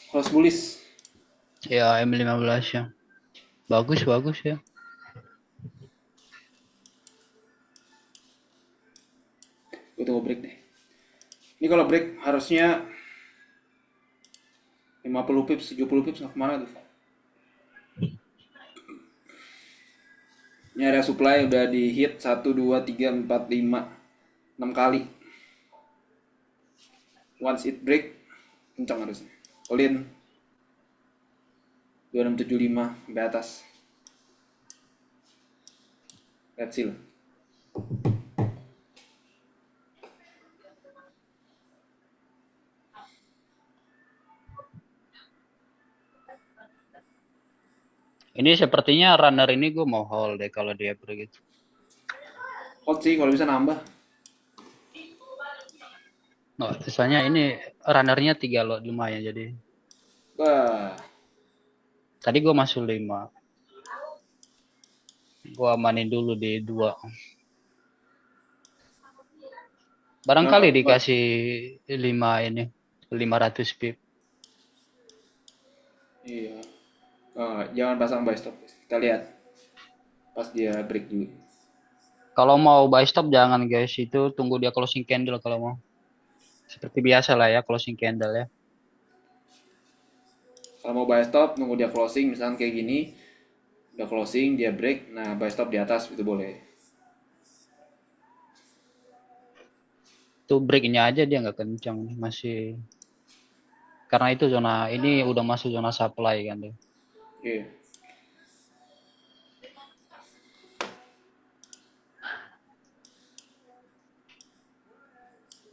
Close bullish. Ya M15 ya. Bagus ya. Gue tunggu break deh. Ini kalau break harusnya 50 pips, 70 pips nggak kemana tuh. Ini area supply udah di hit 1, 2, 3, 4, 5, 6 kali. Once it break, kencang harusnya. All in 2675 sampai atas. Let's see. Ini sepertinya runner ini gue mau hold deh kalau dia begitu. Hold sih kalau bisa nambah. No, misalnya ini runnernya 3 lot lumayan jadi. Wah. Tadi gue masuk 5. Gue amanin dulu di 2. Barangkali dikasih 5 ini. 500 pip. Iya. Jangan pasang buy stop. Kita lihat pas dia break dulu. Kalau mau buy stop jangan guys, itu tunggu dia closing candle kalau mau. Seperti biasa lah ya closing candle ya. Kalau mau buy stop nunggu dia closing, misalnya kayak gini, udah closing dia break, nah buy stop di atas itu boleh. Tuh breaknya aja dia nggak kencang, masih karena itu zona ini udah masuk zona supply kan deh. Iya.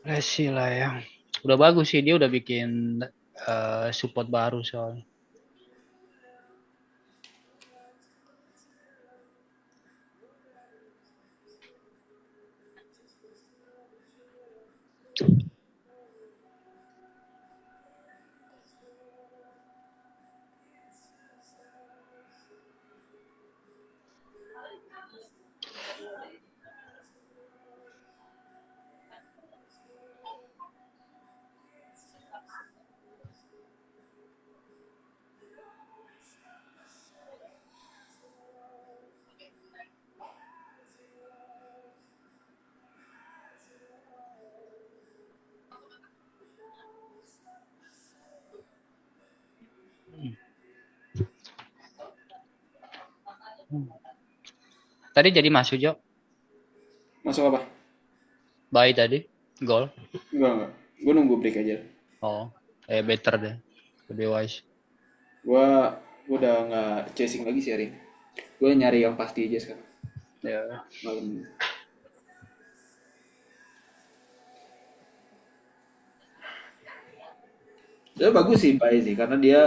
Resi lah ya. Udah bagus sih dia udah bikin support baru soalnya. Tadi jadi masuk Jo. Masuk apa? Buy tadi. Goal. Enggak. Gue nunggu break aja. Oh, better deh. Lebih wise. Gue udah nggak chasing lagi sih hari ini. Gue nyari yang pasti aja sekarang. Ya. Malam. Dia bagus sih Pak sih karena dia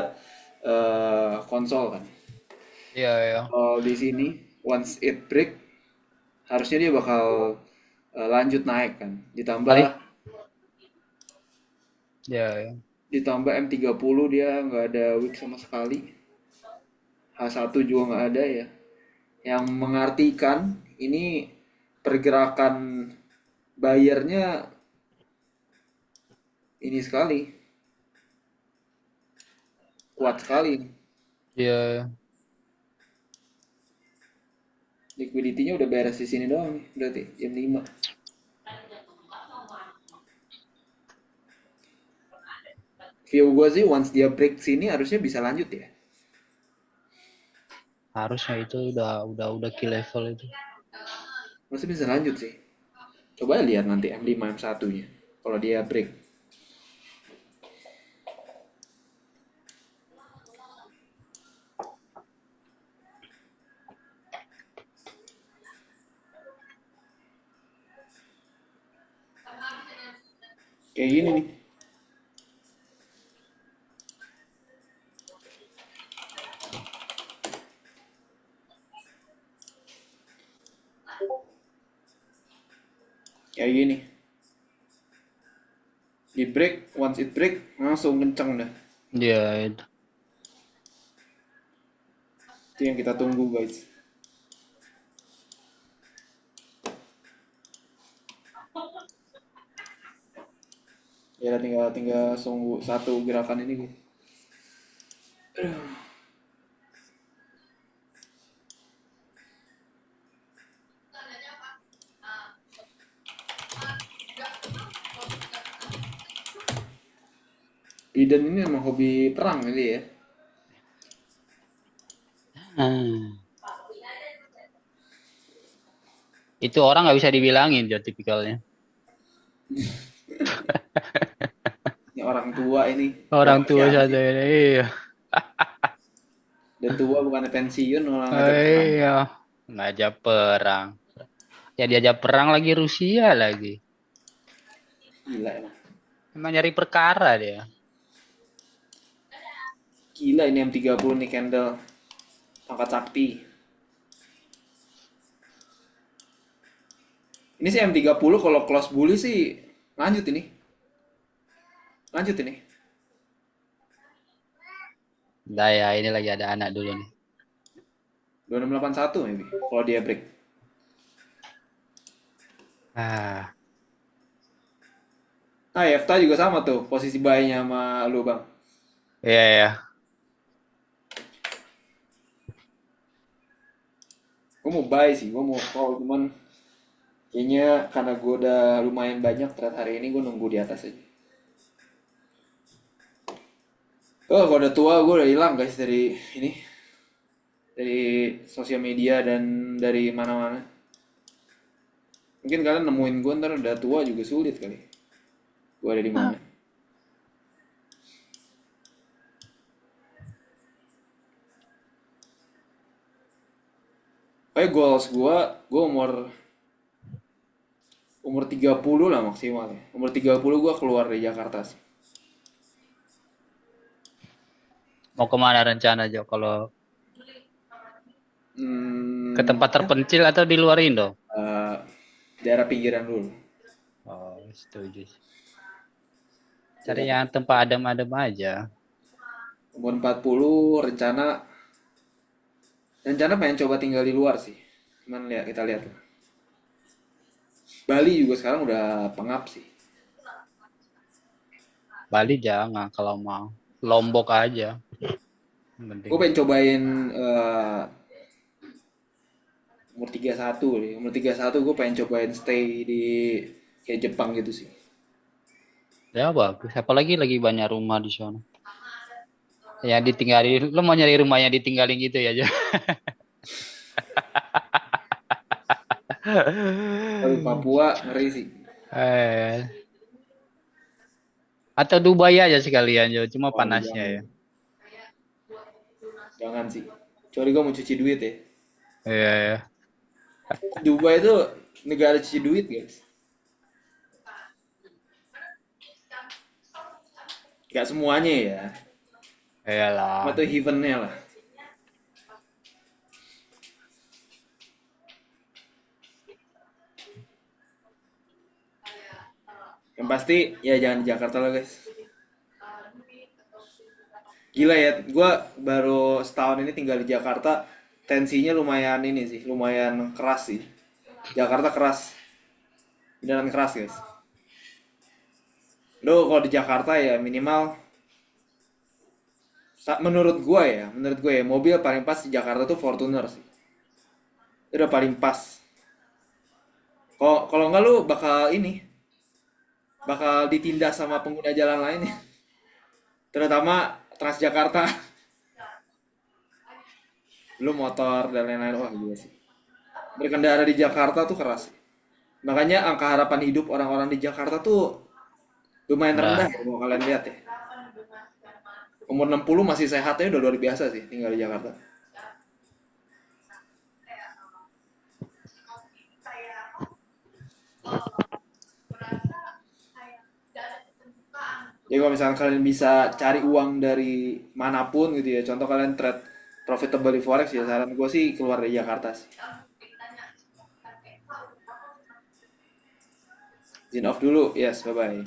konsol kan. Iya ya. Kalau di sini once it break harusnya dia bakal lanjut naik kan. Kali. Ditambah Ya. ditambah M30 dia nggak ada wick sama sekali. H1 juga nggak ada ya. Yang mengartikan ini pergerakan bayarnya ini sekali, kuat sekali. Ya, Liquidity-nya udah beres di sini doang nih, berarti jam 5. View gue sih once dia break sini harusnya bisa lanjut ya. harusnya itu udah key level itu. Harusnya bisa lanjut sih. Coba lihat nanti M5 M1-nya. Kalau dia break. Kayak gini nih. Kayak gini. Di break, once it break, langsung kenceng dah. Ya itu. Itu yang kita tunggu guys. Ya tinggal tinggal tunggu satu gerakan ini guys. Iden ini emang hobi perang kali ya. Hmm. Itu orang nggak bisa dibilangin dia tipikalnya. Ini orang tua ini. Orang tua Dahsyat saja sih. ini. Iya. Dan tua bukan pensiun malah ngajak perang. Iya. Ngajak perang. Ya diajak perang lagi Rusia lagi. Gila emang. Emang nyari perkara dia. Gila ini M30 nih Candle. Pangkat sakti. Ini sih M30 kalau close bully sih lanjut ini. Lanjut ini. Nah ya ini lagi ada anak dulu nih. 2681 maybe kalau dia break. Ah, Nah, Efta juga sama tuh posisi buy-nya sama lu, Bang. iya ya. Gue mau buy sih, gue mau call cuman kayaknya karena gue udah lumayan banyak trade hari ini gue nunggu di atas aja. Oh, kalau udah tua gue udah hilang guys dari ini, dari sosial media dan dari mana-mana. Mungkin kalian nemuin gue ntar udah tua juga sulit kali. Gue ada di mana? Kayak goals gue umur 30 lah maksimal ya. Umur 30 gue keluar dari Jakarta sih. Mau kemana rencana Jo? Kalau ke tempat Ya, terpencil atau di luar Indo? daerah pinggiran dulu. Oh, setuju. Cari yang tempat adem-adem aja. Umur 40 rencana pengen coba tinggal di luar sih. Cuman lihat kita lihat. Bali juga sekarang udah pengap sih. Bali jangan kalau mau. Lombok aja. Penting. Gue pengen cobain umur 31 nih. Umur 31 gue pengen cobain stay di kayak Jepang gitu sih. Ya bagus. Apalagi lagi banyak rumah di sana. Yang ditinggalin. Lo mau nyari rumah yang ditinggalin gitu ya Jo? Tapi Papua ngeri sih. Eh, atau Dubai aja sekalian Jo. Cuma Oh, panasnya jangan. ya. Jangan sih. Kecuali gue mau cuci duit ya. Iya ya. Dubai itu negara cuci duit guys. Gak semuanya ya. Cuma Iyalah. tuh heavennya lah. Yang pasti ya jangan di Jakarta lah guys. Gila ya, gue baru setahun ini tinggal di Jakarta. Tensinya lumayan ini sih, lumayan keras sih. Jakarta keras, beneran keras guys. Lo kalau di Jakarta ya minimal, menurut gue ya mobil paling pas di Jakarta tuh Fortuner sih. Itu udah paling pas. Kalau kalau nggak lu bakal ditindas sama pengguna jalan lainnya, terutama Transjakarta. Lu motor dan lain-lain, wah gila sih. Berkendara di Jakarta tuh keras. Makanya angka harapan hidup orang-orang di Jakarta tuh lumayan rendah Nah, ya, kalau kalian lihat ya. Umur 60 masih sehatnya udah luar biasa sih tinggal di Jakarta. Jadi kalau misalnya kalian bisa cari uang dari manapun gitu ya, contoh kalian trade profitable di forex ya, saran gue sih keluar dari Jakarta sih. Zin off dulu, yes, bye bye.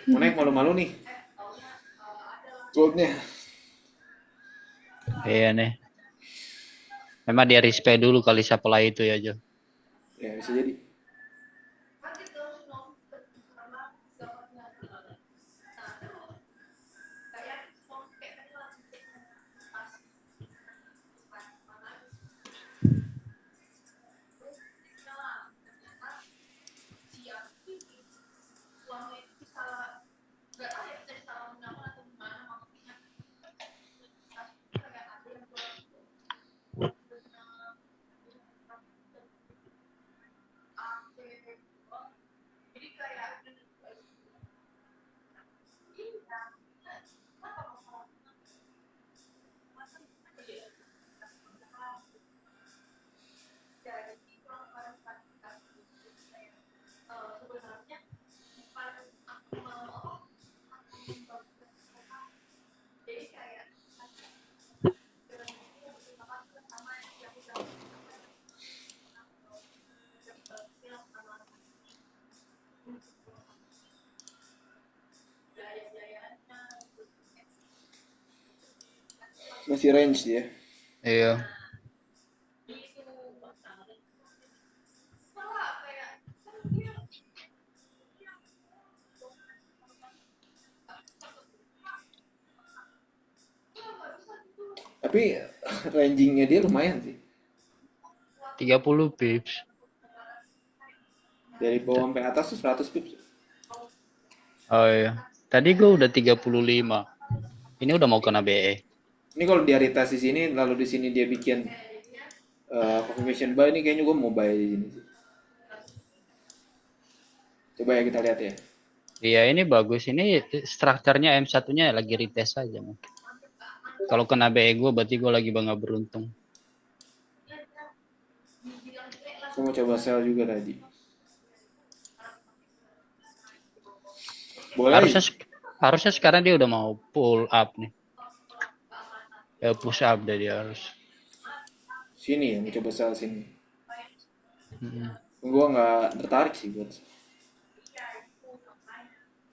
Mau naik malu-malu nih, goldnya. iya nih. Memang dia respect dulu kali supply itu ya, Jo. Ya bisa jadi. Masih range dia. Iya. Tapi rangingnya dia lumayan sih. 30 pips. Dari bawah sampai atas tuh 100 pips. Oh iya. Tadi gue udah 35. Ini udah mau kena BE. Ini kalau dia retest di sini, lalu di sini dia bikin confirmation buy, ini kayaknya gue mau buy di sini sih. Coba ya kita lihat ya. Iya, ini bagus. Ini strukturnya M1-nya lagi retest aja. Kalau kena BE gue berarti gue lagi bangga beruntung. Saya mau coba sell juga tadi. Boleh. Harusnya sekarang dia udah mau pull up nih. Ya push up deh dia harus. Sini ya, mau coba sell sini. Hmm. Gue nggak tertarik sih buat.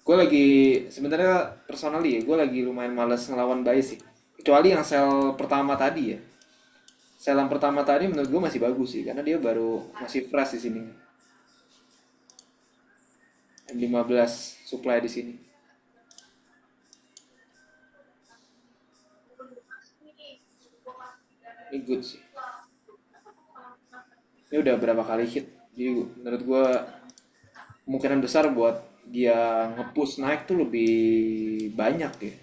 Gue lagi sebenarnya personally ya, gue lagi lumayan males ngelawan buy sih. Kecuali yang sell pertama tadi ya. Sell yang pertama tadi menurut gue masih bagus sih, karena dia baru masih fresh di sini. M15 supply di sini. Ini good sih. Ini udah berapa kali hit. Jadi menurut gue kemungkinan besar buat dia nge-push naik tuh lebih banyak ya.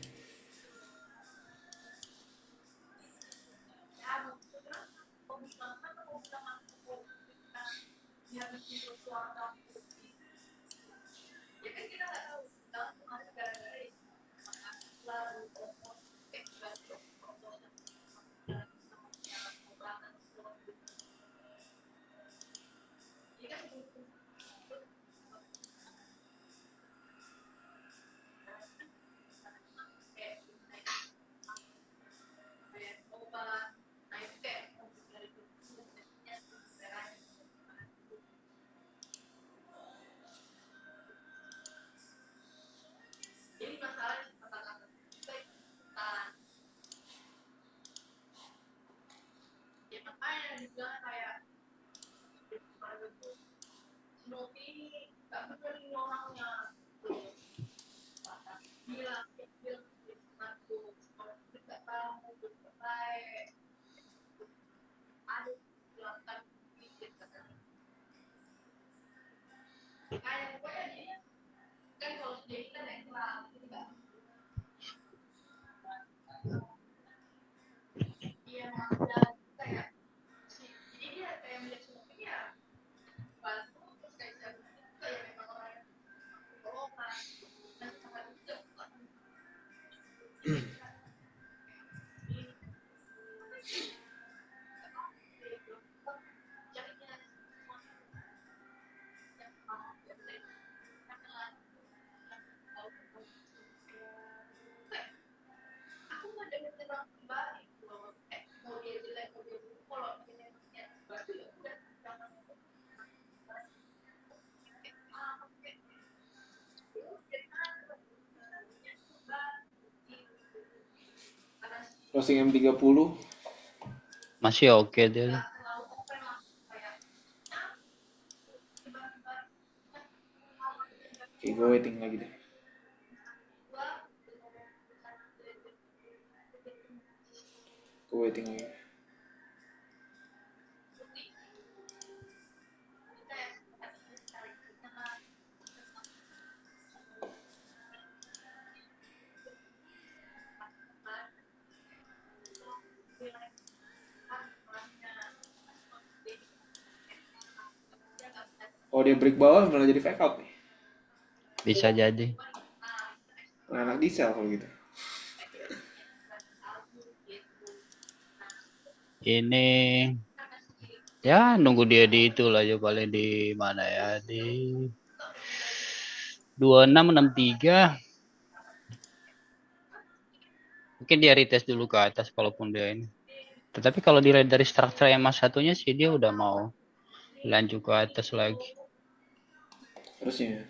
Closing M30. Masih oke dia. Oke, gue waiting lagi deh. Gue waiting lagi. Oh, dia break bawah malah jadi fake out nih. Bisa jadi. Anak diesel kalau gitu. Ini ya nunggu dia di itu lah ya, paling di mana ya, di 2663. Mungkin dia retest dulu ke atas kalaupun dia ini. Tetapi kalau dilihat dari struktur yang mas satunya sih dia udah mau lanjut ke atas lagi. Harusnya.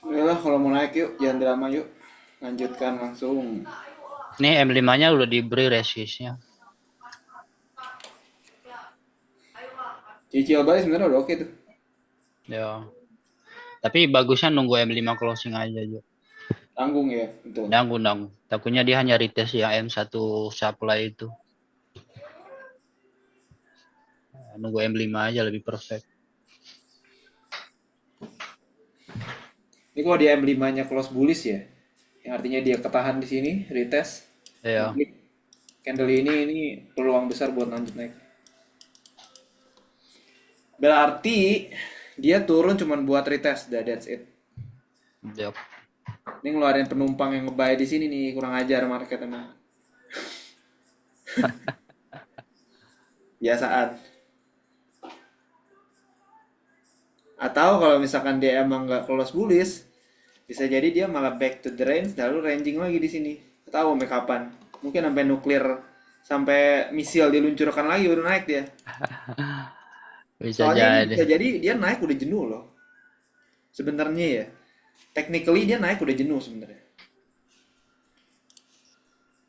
Udah kalau mau naik yuk, jangan drama yuk. Lanjutkan langsung. Ini M5-nya udah diberi resistnya. Cicil balik sebenarnya udah oke tuh. Ya. Tapi bagusnya nunggu M5 closing aja juga. Tanggung ya, betul. Nanggung. Takutnya dia hanya retest yang M1 supply itu. Nunggu M5 aja lebih perfect. Ini kalau dia M5-nya close bullish ya, yang artinya dia ketahan di sini, retest. Ya. Candle ini peluang besar buat lanjut naik. Berarti dia turun cuman buat retest, that's it. Yep. Ini ngeluarin penumpang yang ngebuy di sini nih, kurang ajar market emang. Biasaan. Atau kalau misalkan dia emang nggak close bullish, bisa jadi dia malah back to the range, lalu ranging lagi di sini. Tahu sampai kapan? Mungkin sampai nuklir, sampai misil diluncurkan lagi baru naik dia. Bisa Soalnya ini jadi. bisa jadi dia naik udah jenuh loh. Sebenarnya ya, technically dia naik udah jenuh sebenarnya.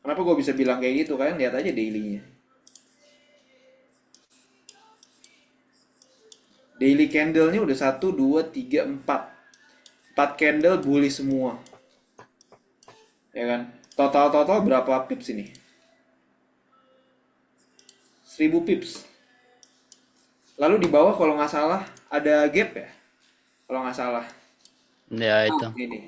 Kenapa gue bisa bilang kayak gitu? Kalian lihat aja daily-nya. Daily candle-nya udah 1, 2, 3, 4. 4 candle bullish semua. Ya kan? Total berapa pips ini? 1000 pips. Lalu di bawah kalau nggak salah ada gap ya? Kalau nggak salah. Ya itu. Ini.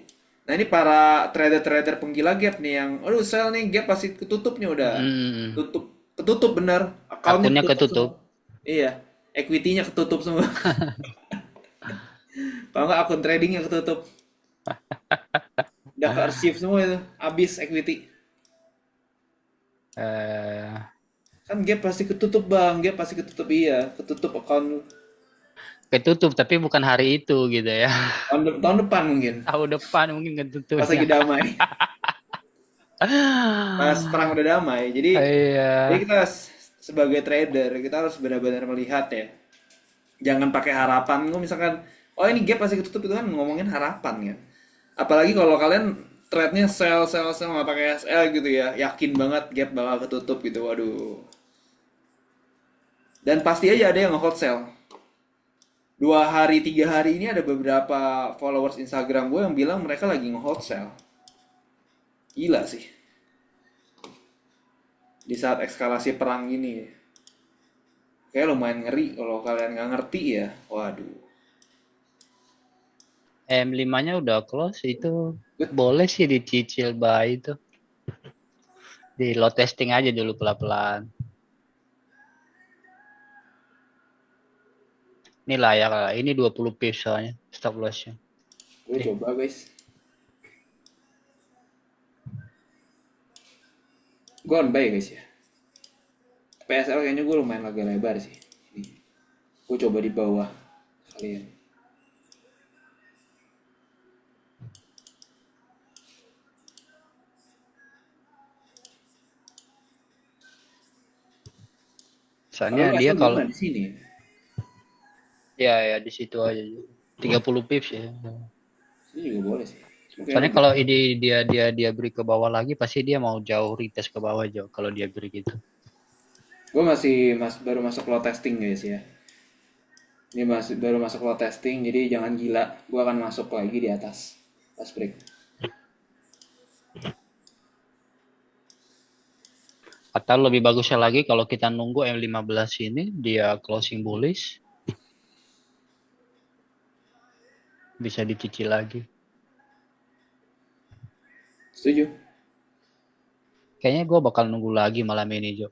Nah ini para trader-trader penggila gap nih yang, aduh sell nih gap pasti ketutup nih udah. Mm, Tutup, ketutup bener. Akunnya akunnya ketutup semua. ketutup. Iya, equity-nya ketutup semua. Kalau nggak akun tradingnya ketutup. Udah ke archive semua itu. Habis equity. Eh, Kan gap pasti ketutup bang. Gap pasti ketutup iya. Ketutup account ketutup tapi bukan hari itu gitu ya. tahun depan mungkin. Tahun depan mungkin Pas ketutupnya. lagi damai. Pas perang udah damai. Jadi Iya. kita sebagai trader kita harus benar-benar melihat ya. Jangan pakai harapan. Kalau misalkan, oh ini gap pasti ketutup itu kan ngomongin harapan kan. Apalagi kalau kalian trade-nya sell sell sell nggak pakai SL gitu ya, yakin banget gap bakal ketutup gitu. Waduh. Dan pasti aja ada yang nge-hold sell. 2 hari 3 hari ini ada beberapa followers Instagram gue yang bilang mereka lagi nge-hold sell. Gila sih. Di saat eskalasi perang ini. Kayak lumayan ngeri kalau kalian nggak ngerti ya. Waduh. M5-nya udah close itu Good. boleh sih dicicil buy itu. Di load testing aja dulu pelan-pelan. Ini layak lah. Ini 20 pips soalnya stop lossnya. Gue coba guys. Gue on buy guys ya. PSL kayaknya gue lumayan agak lebar sih. Ini. Gue coba di bawah kalian. Soalnya Kalau dia PSL kalau gimana di sini? ya di situ aja. 30 pips ya. Ini juga boleh sih. Oke, Soalnya lebih. kalau ini dia beri ke bawah lagi pasti dia mau jauh retest ke bawah jauh kalau dia beri gitu. Gue baru masuk load testing guys ya. Ini masih baru masuk load testing, jadi jangan gila. Gue akan masuk lagi di atas pas break. Atau lebih bagusnya lagi kalau kita nunggu M15 ini dia closing bullish bisa dicicil lagi. Setuju? Kayaknya gue bakal nunggu lagi malam ini Jo.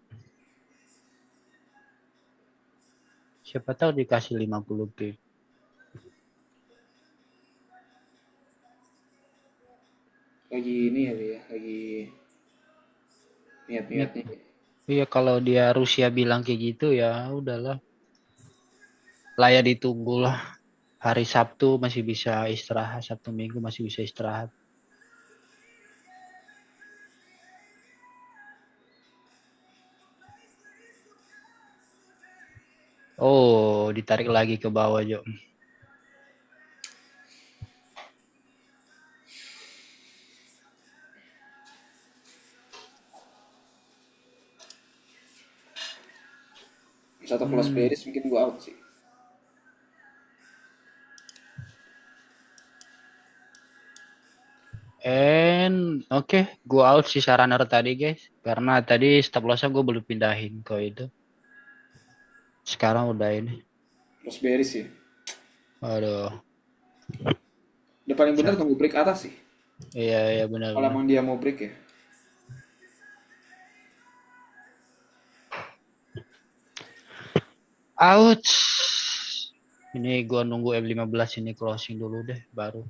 Siapa tahu dikasih 50 pip. Lagi ini ya, lagi Ini niat-niatnya. iya kalau dia Rusia bilang kayak gitu ya udahlah. Layak ditunggu lah. Hari Sabtu masih bisa istirahat, Sabtu Minggu masih bisa istirahat. Oh, ditarik lagi ke bawah Jo. Satu kelas beres mungkin gue out sih. Oke, gue out si Saraner tadi guys. Karena tadi stop lossnya gue belum pindahin ke itu. Sekarang udah ini. Kelas beres sih. Aduh. Udah paling bener tunggu break atas sih. Iya, iya Kalau benar-benar. emang dia mau break ya. Ouch. Ini gua nunggu M15 ini closing dulu deh baru.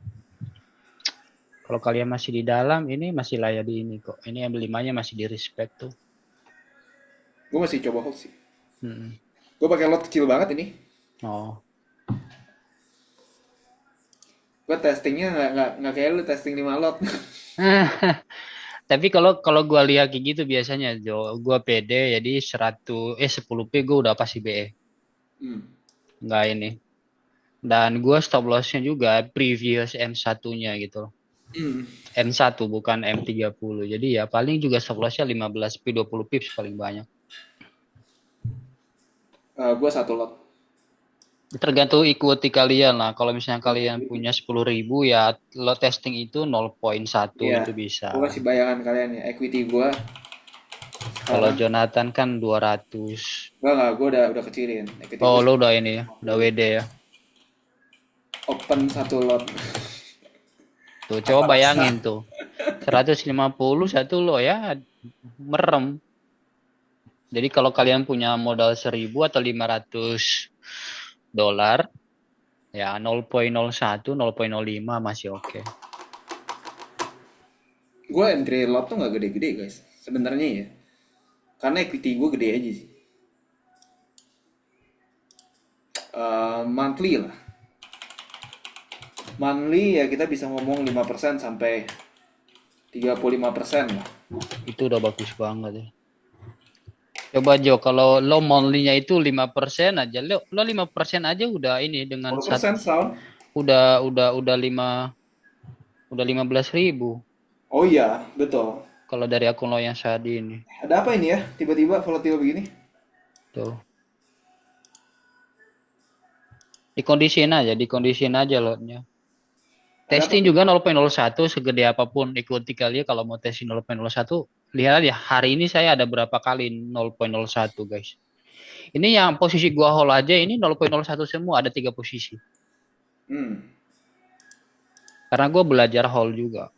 Kalau kalian masih di dalam ini masih layak di ini kok. Ini M5-nya masih di respect tuh. Gue masih coba hold sih. Hmm. Gue pakai lot kecil banget ini. Oh. Gue testingnya nggak kayak lu testing 5 lot. Tapi kalau kalau gua lihat kayak gitu biasanya Jo, gua pede jadi 10 P gua udah pasti BE. Hmm. Enggak ini. Dan gua stop loss-nya juga previous M1-nya gitu. Hmm. M1 bukan M30. Jadi ya paling juga stop loss-nya 15 P 20 pips paling banyak. Gue satu lot. Tergantung ikuti kalian lah. Kalau misalnya kalian punya 10.000 ya lo testing itu 0,1 Iya, itu bisa. gue kasih bayangan kalian ya. Equity gue Kalau sekarang, Jonathan kan 200. nggak, gue udah kecilin. Equity Oh gue lo udah ini ya, udah WD ya. open satu lot. Tuh, coba Apa rasa? bayangin tuh. 150 satu lot ya, merem. Jadi kalau kalian punya modal 1.000 atau 500 dolar, ya 0,01, 0,05 masih oke. Gue entry lot tuh nggak gede-gede guys. Sebenarnya ya. Karena equity gue gede aja sih. Monthly lah. Monthly ya kita bisa ngomong 5% sampai 35% lah. Itu udah bagus banget ya. Coba Jo, kalau lo monthly-nya itu 5% aja, lo 5% aja udah ini dengan 10% sound. udah 15.000. Oh iya, betul. Kalau dari akun lo yang saat ini. Ada apa ini ya? Tiba-tiba volatile begini. Tuh. Dikondisin aja lotnya. Ada apa? Testing juga 0,01 segede apapun ikuti kali ya kalau mau testing 0,01 lihat aja hari ini saya ada berapa kali 0,01 guys. Ini yang posisi gua hold aja ini 0,01 semua ada 3 posisi. Hmm. Karena gua belajar hold juga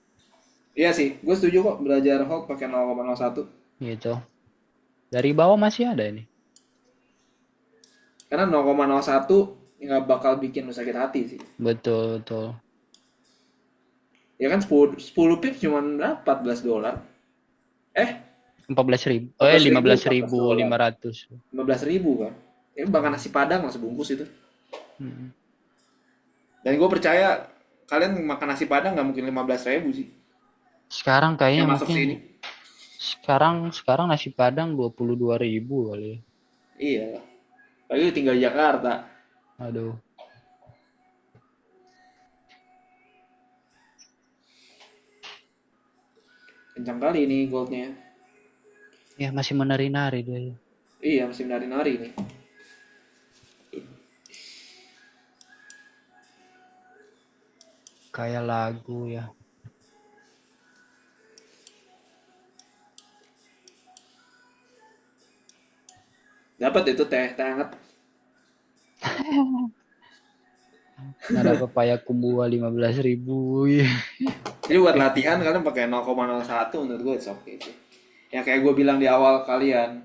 Iya sih, gue setuju kok belajar hold pakai 0,01. gitu. Dari bawah masih ada ini. Karena 0,01 nggak bakal bikin lu sakit hati sih. Betul betul. Ya kan 10 pips cuma berapa? 14 dolar. Eh, 14.000. Oh ya 14.000, 14 dolar. 15.500. 15.000 kan. Ini makan nasi padang lah sebungkus itu. Hmm. Dan gue percaya kalian makan nasi padang nggak mungkin 15.000 sih. Sekarang kayaknya Yang masuk mungkin sini. sekarang nasi Padang 22.000 kali ya. Iya. Lagi tinggal di Jakarta. Aduh. Kencang kali ini goldnya. Ya masih menari-nari dia. Iya, masih menari-nari nih. Kayak lagu ya. Dapat itu teh, teh hangat. Nada pepaya kumbua 15.000. Ya. Jadi buat latihan kalian pakai 0,01 menurut gue it's okay sih. Yang kayak gue bilang di awal kalian,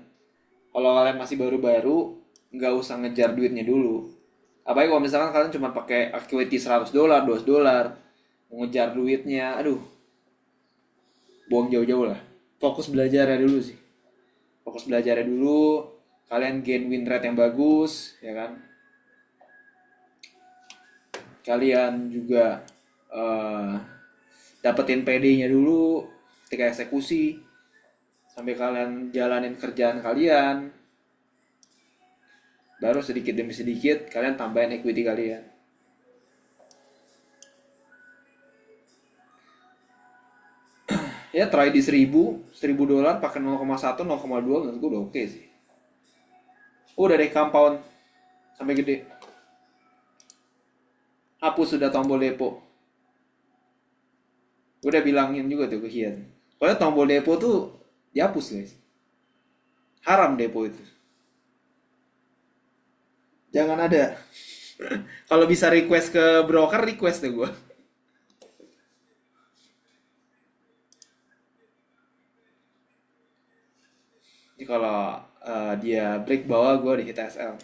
kalau kalian masih baru-baru, nggak usah ngejar duitnya dulu. Apalagi kalau misalkan kalian cuma pakai equity 100 dolar, 200 dolar, mau ngejar duitnya, aduh, buang jauh-jauh lah. Fokus belajarnya dulu sih. Fokus belajarnya dulu, kalian gain win rate yang bagus, ya kan? Kalian juga dapetin PD-nya dulu ketika eksekusi, sampai kalian jalanin kerjaan kalian, baru sedikit demi sedikit kalian tambahin equity kalian. Ya try di 1000 dolar pakai 0,1 0,2 menurut gue udah oke sih. Udah deh compound sampai gede. Hapus sudah tombol depo. Udah bilangin juga tuh ke Hian. Pokoknya tombol depo tuh dihapus guys. Haram depo itu. Jangan ada. Kalau bisa request ke broker, request deh gue. Jadi kalau dia break bawah, gue di hit SL.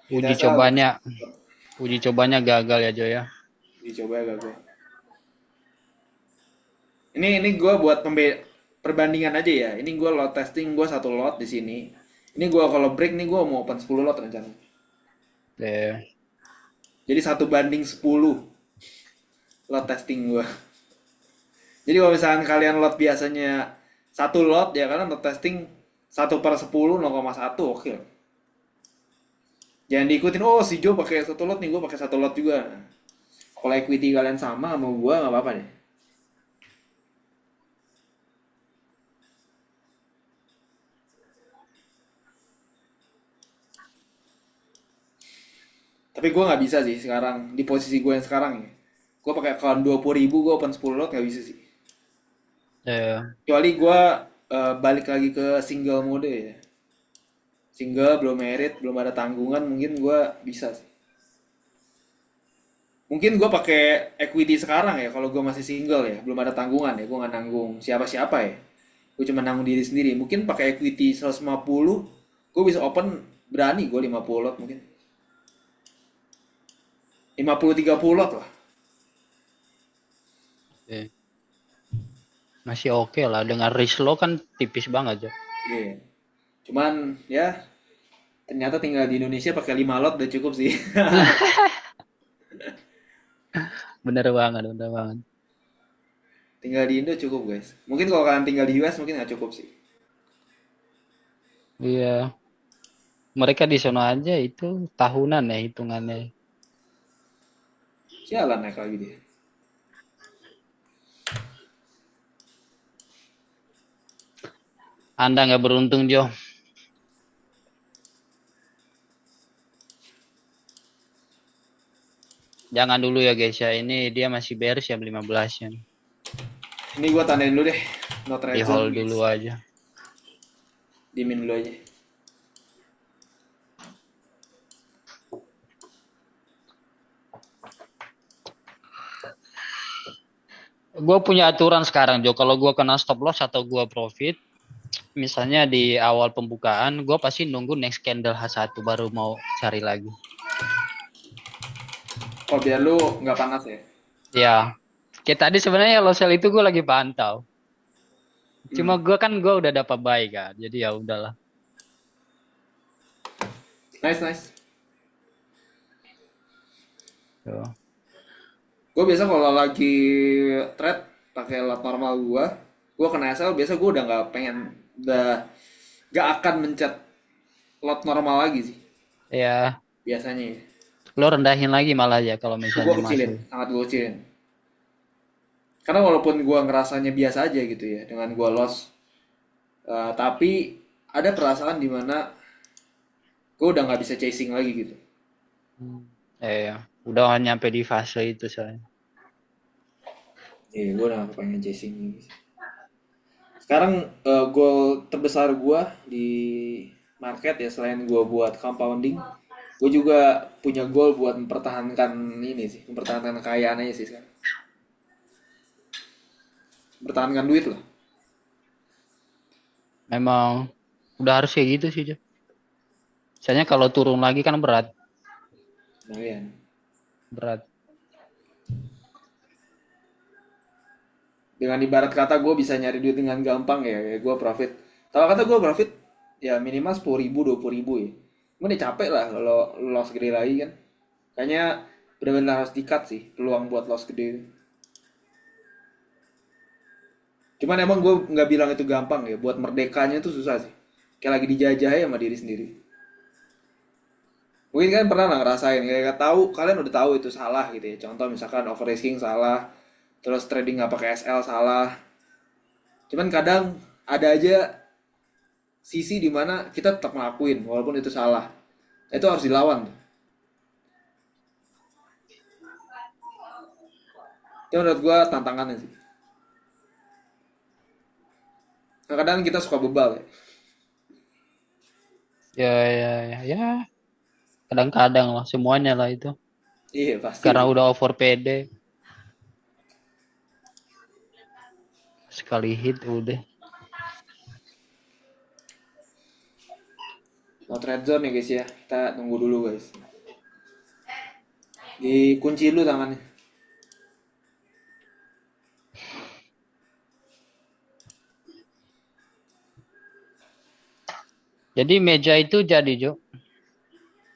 Hit Uji SL cobanya, uji cobanya gagal ya Jo ya. dicoba gak gue. Ini gue buat perbandingan aja ya. Ini gue lot testing, gue satu lot di sini. Ini gue kalau break nih gue mau open 10 lot rencana. Ya. Jadi 1 banding 10 lot testing gue. Jadi kalau misalkan kalian lot biasanya satu lot ya kalian lot testing 1/10 0,1 oke. Jangan diikutin oh si Joe pakai satu lot nih gue pakai satu lot juga. Kalau equity kalian sama gue nggak apa-apa deh. Tapi gue nggak bisa sih sekarang di posisi gue yang sekarang ya. Gue pakai account 20.000 gue open 10 lot nggak bisa sih. Ya. Kecuali gue balik lagi ke single mode ya. single, belum merit, belum ada tanggungan, mungkin gue bisa sih. Mungkin gue pakai equity sekarang ya, kalau gue masih single ya, belum ada tanggungan ya, gue nggak nanggung siapa-siapa ya. Gue cuma nanggung diri sendiri. Mungkin pakai equity 150, gue bisa open, berani gue 50 lot mungkin. 50-30 lot lah. Oke. Masih oke lah. Dengan risk lo kan tipis banget, Jo. Iya. Yeah. Cuman ya ternyata tinggal di Indonesia pakai 5 lot udah cukup sih. Bener banget, bener banget. Tinggal di Indo cukup guys. Mungkin kalau kalian tinggal di US mungkin nggak cukup sih. Iya. Mereka di sono aja itu tahunan ya hitungannya. Sialan naik lagi dia. Anda nggak beruntung, Jo. Jangan dulu ya guys ya. Ini dia masih beres ya 15 ya. Ini gue tandain dulu deh. Not Di red zone hold guys. dulu aja. Dimin dulu aja. Gue punya aturan sekarang, Jo. Kalau gue kena stop loss atau gue profit, misalnya di awal pembukaan, gue pasti nunggu next candle H1 baru mau cari lagi. Oh biar lu nggak panas ya. Ya, kayak tadi sebenarnya low sell itu gue lagi pantau. Cuma Hmm. gue udah dapat buy kan, jadi ya udahlah. Nice nice. Tuh. Gue biasa kalau lagi trade pakai lot normal gue kena SL biasa gue udah nggak pengen, udah nggak akan mencet lot normal lagi sih Ya, biasanya ya. lo rendahin lagi malah ya kalau Gue misalnya kecilin, masuk. sangat gue kecilin. Karena walaupun gue ngerasanya biasa aja gitu ya dengan gue loss, tapi ada perasaan dimana gue udah nggak bisa chasing lagi gitu. Ya, udah nyampe di fase itu soalnya. Iya, gue udah gak pengen chasing lagi. Sekarang goal terbesar gue di market ya selain gue buat compounding, gue juga punya goal buat mempertahankan ini sih, mempertahankan kekayaan aja sih sekarang. Mempertahankan duit lah. Memang udah harus kayak gitu sih, Jo. Soalnya kalau turun lagi kan berat, Lumayan. berat. Dengan ibarat kata gue bisa nyari duit dengan gampang ya, ya gue profit. Kalau kata gue profit ya minimal 10.000 20.000 ya. Gue udah capek lah kalau loss gede lagi kan. Kayaknya benar-benar harus dikat sih peluang buat loss gede. Cuman emang gue nggak bilang itu gampang ya. Buat merdekanya tuh susah sih. Kayak lagi dijajah ya sama diri sendiri. Mungkin kan pernah lah ngerasain kayak tahu kalian udah tahu itu salah gitu ya. Contoh misalkan over risking salah, terus trading nggak pakai SL salah. Cuman kadang ada aja sisi dimana kita tetap ngelakuin walaupun itu salah. Itu harus dilawan tuh. Itu menurut gue tantangannya sih. Nah, kadang kita suka bebal ya. Ya, kadang-kadang lah semuanya lah itu. Iya pasti Karena sih. udah over PD, sekali hit udah. Not red zone ya guys ya. Kita tunggu dulu guys. Dikunci dulu tangannya. Jadi meja itu jadi, Jo.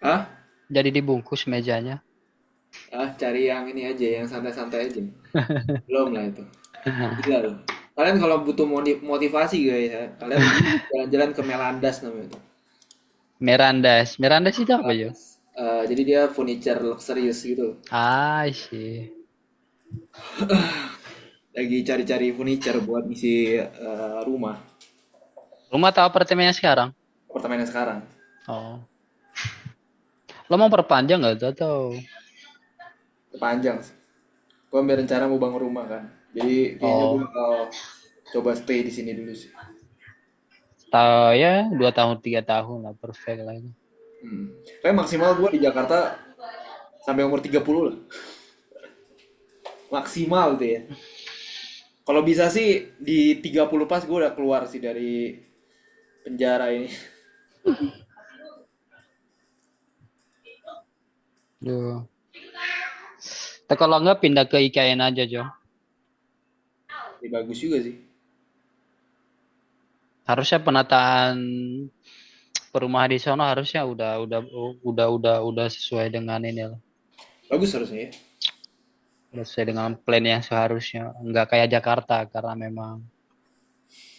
Ah, Jadi dibungkus mejanya. cari yang ini aja, yang santai-santai aja. Belum lah itu. Gila loh. Kalian kalau butuh motivasi guys ya, kalian jalan-jalan ke Melandas namanya itu. Merandas. Merandas itu apa, Jo? Melandas. Jadi dia furniture luxurious gitu. Ah, sih. Lagi cari-cari furniture buat isi rumah. Rumah atau apartemennya sekarang? Apartemennya sekarang. Oh. Lo mau perpanjang nggak tuh atau? Panjang sih. Gue ambil rencana mau bangun rumah kan. Jadi kayaknya gue Oh. bakal coba stay di sini dulu sih. Ya 2 tahun 3 tahun lah perfect lah itu. Kayak maksimal gue di Jakarta sampai umur 30 lah. Maksimal tuh ya. Kalau bisa sih di 30 pas gue udah keluar sih dari penjara ini. Duh. Tapi kalau nggak pindah ke IKN aja Jo. Ya, bagus juga sih. Harusnya penataan perumahan di sana harusnya udah sesuai dengan ini lah. Bagus harusnya ya. Udah sesuai dengan plan yang seharusnya. Nggak kayak Jakarta karena memang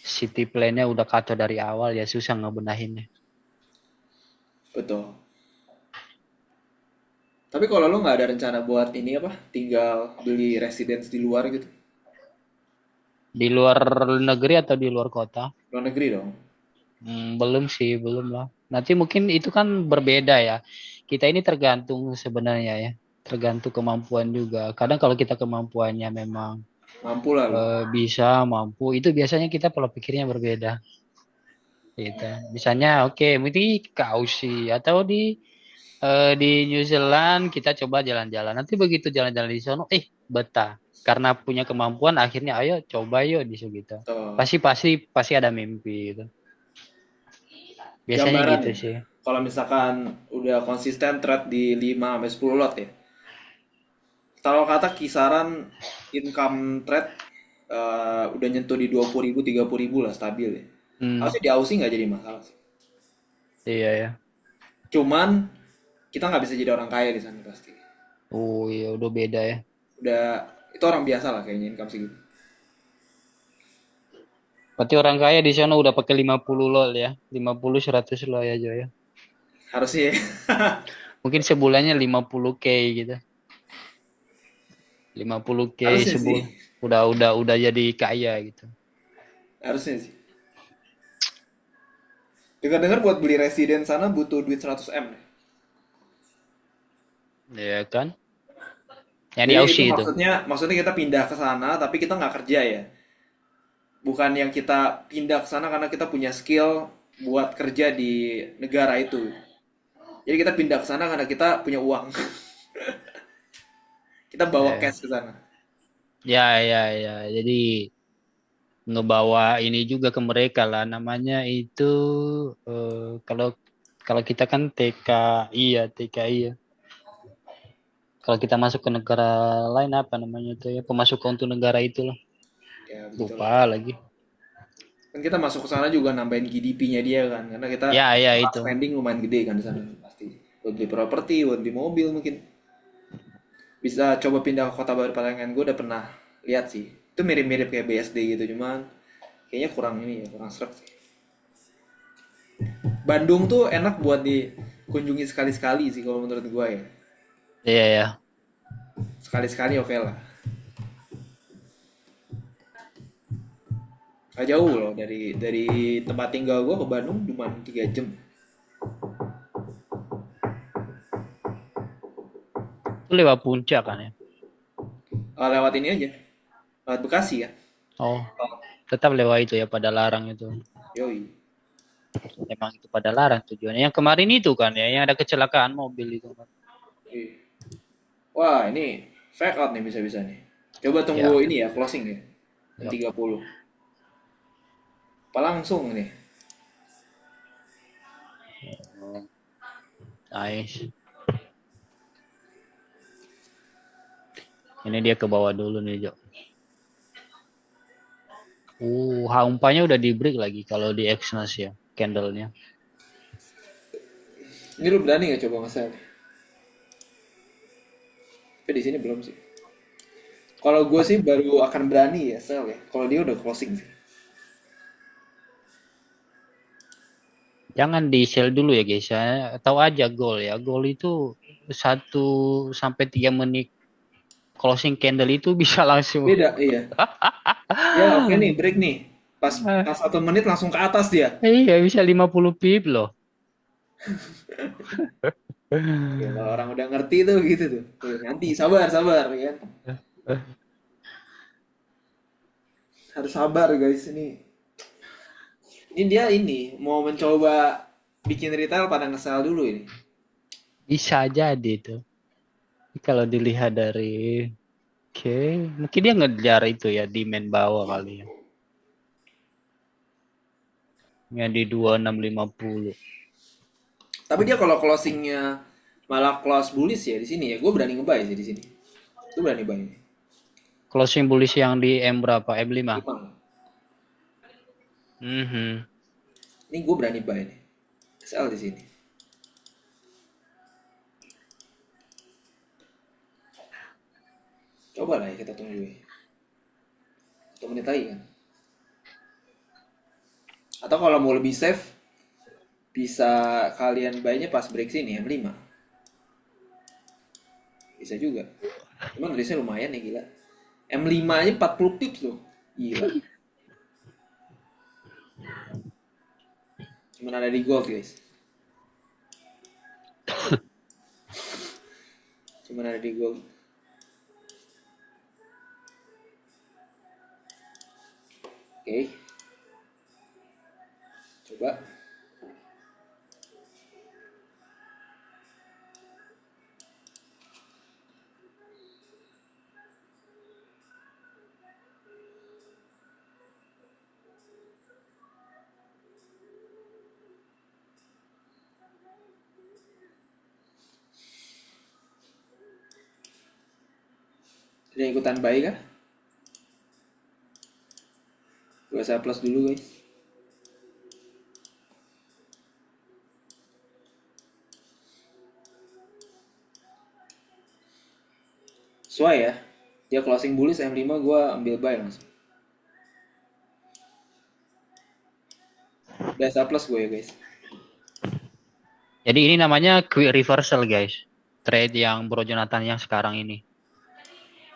city plan-nya udah kacau dari awal ya susah ngebenahinnya. Betul. Tapi kalau lo nggak ada rencana buat ini apa, tinggal beli residence di luar gitu, Di luar negeri atau di luar kota? luar negeri dong. Belum sih, belum lah. Nanti mungkin itu kan berbeda ya. Kita ini tergantung sebenarnya ya. Tergantung kemampuan juga. Kadang kalau kita kemampuannya memang Mampu lah lo. bisa, mampu, itu biasanya kita pola pikirnya berbeda. Gitu. Misalnya, oke, mungkin ke Aussie atau di New Zealand kita coba jalan-jalan. Nanti begitu jalan-jalan di sono, betah. Karena punya kemampuan, akhirnya ayo coba yuk di gitu. Tuh, Pasti pasti pasti ada mimpi gitu. Biasanya gambaran gitu ya. sih. Kalau misalkan udah konsisten trade di 5 sampai 10 lot ya. Kalau kata kisaran income trade udah nyentuh di 20.000 30.000 lah stabil ya. Hmm, Harusnya di Aussie nggak jadi masalah sih. iya ya. Cuman kita nggak bisa jadi orang kaya di sana pasti. Oh iya udah beda ya. Udah itu orang biasa lah kayaknya income segitu. Berarti orang kaya di sana udah pakai 50 lol ya. 50 100 lol ya Jo ya. Harusnya ya. Mungkin sebulannya 50K gitu. 50K Harusnya sih. sebulan. Udah jadi kaya gitu. Harusnya sih. Dengar-dengar buat beli residen sana butuh duit 100 M. Iya kan? Yang di Jadi itu Aussie itu. maksudnya kita pindah ke sana tapi kita nggak kerja ya. Bukan yang kita pindah ke sana karena kita punya skill buat kerja di negara itu. Jadi kita pindah ke sana karena kita punya uang. Kita bawa Ya, cash ke sana. ya, ya, ya. Jadi ngebawa ini juga ke mereka lah. Namanya itu kalau kalau kita kan TKI ya, TKI ya. Kalau kita masuk ke negara lain apa namanya itu ya, pemasukan untuk negara itulah. Ya begitulah. Lupa lagi. Kan kita masuk ke sana juga nambahin GDP-nya dia kan. Karena kita Ya, ya itu. spending lumayan gede kan di sana pasti. Buat beli properti, buat beli mobil mungkin. Bisa coba pindah ke kota baru Parayangan, gue udah pernah lihat sih. Itu mirip-mirip kayak BSD gitu, cuman kayaknya kurang ini ya, kurang serak sih. Bandung tuh enak buat dikunjungi sekali-sekali sih kalau menurut gue ya. Iya ya. Sekali-sekali oke lah. Gak jauh loh dari tempat tinggal gue ke Bandung cuma 3 jam. Itu lewat puncak kan ya. Lewat ini aja, lewat Bekasi ya. Oh, tetap lewat itu ya pada larang itu. Yoi. Emang itu pada larang tujuannya. Yang kemarin itu kan ya, yang ada kecelakaan mobil itu kan. Iya. Wah ini fake out nih bisa-bisa nih. Coba tunggu Ya, ini ya closing ya. Jam ya. 30. Apa langsung nih? Oh, nice. Ini dia ke bawah dulu nih, Jo. Hampanya udah di break lagi kalau di Exynos ya, candle-nya. Ini lu berani nggak coba nge-sell? Tapi di sini belum sih. Kalau gue sih baru akan berani ya sell ya. Kalau dia udah closing sih. Jangan di sell dulu ya guys ya. Tahu aja goal ya. Goal itu 1 sampai 3 menit closing candle itu bisa langsung. Beda, iya. Ya oke nih break nih. Pas 1 menit langsung ke atas dia. Iya bisa 50 pip loh. Ya, kalau orang udah ngerti tuh gitu tuh. Nanti sabar sabar ya kan. Harus sabar guys ini. Ini dia ini mau mencoba bikin retail pada nge-sell dulu ini. Bisa jadi itu. Kalau dilihat dari oke, mungkin dia ngejar itu ya demand bawah kali ya. Yang di 2650. Tapi dia kalau closingnya malah close bullish ya di sini ya, gue berani ngebuy sih di sini. Gue berani buy. Closing bullish yang di M berapa? M5. 5. Mhm. Ini gue berani buy nih. SL di sini. Coba lah ya kita tunggu ya. 1 menit lagi kan. Atau kalau mau lebih safe, bisa kalian buy-nya pas break sini M5. Bisa juga. Cuman risknya lumayan nih gila. M5 aja 40 pips loh. Gila. Cuman ada di gold guys. Cuman ada di gold. Oke. Coba. Ada ikutan buy kah? Gue saya plus dulu guys. Sesuai ya. Dia closing bullish M5 gue ambil buy langsung. Udah saya plus gue ya guys. Jadi ini namanya quick reversal guys. Trade yang Bro Jonathan yang sekarang ini.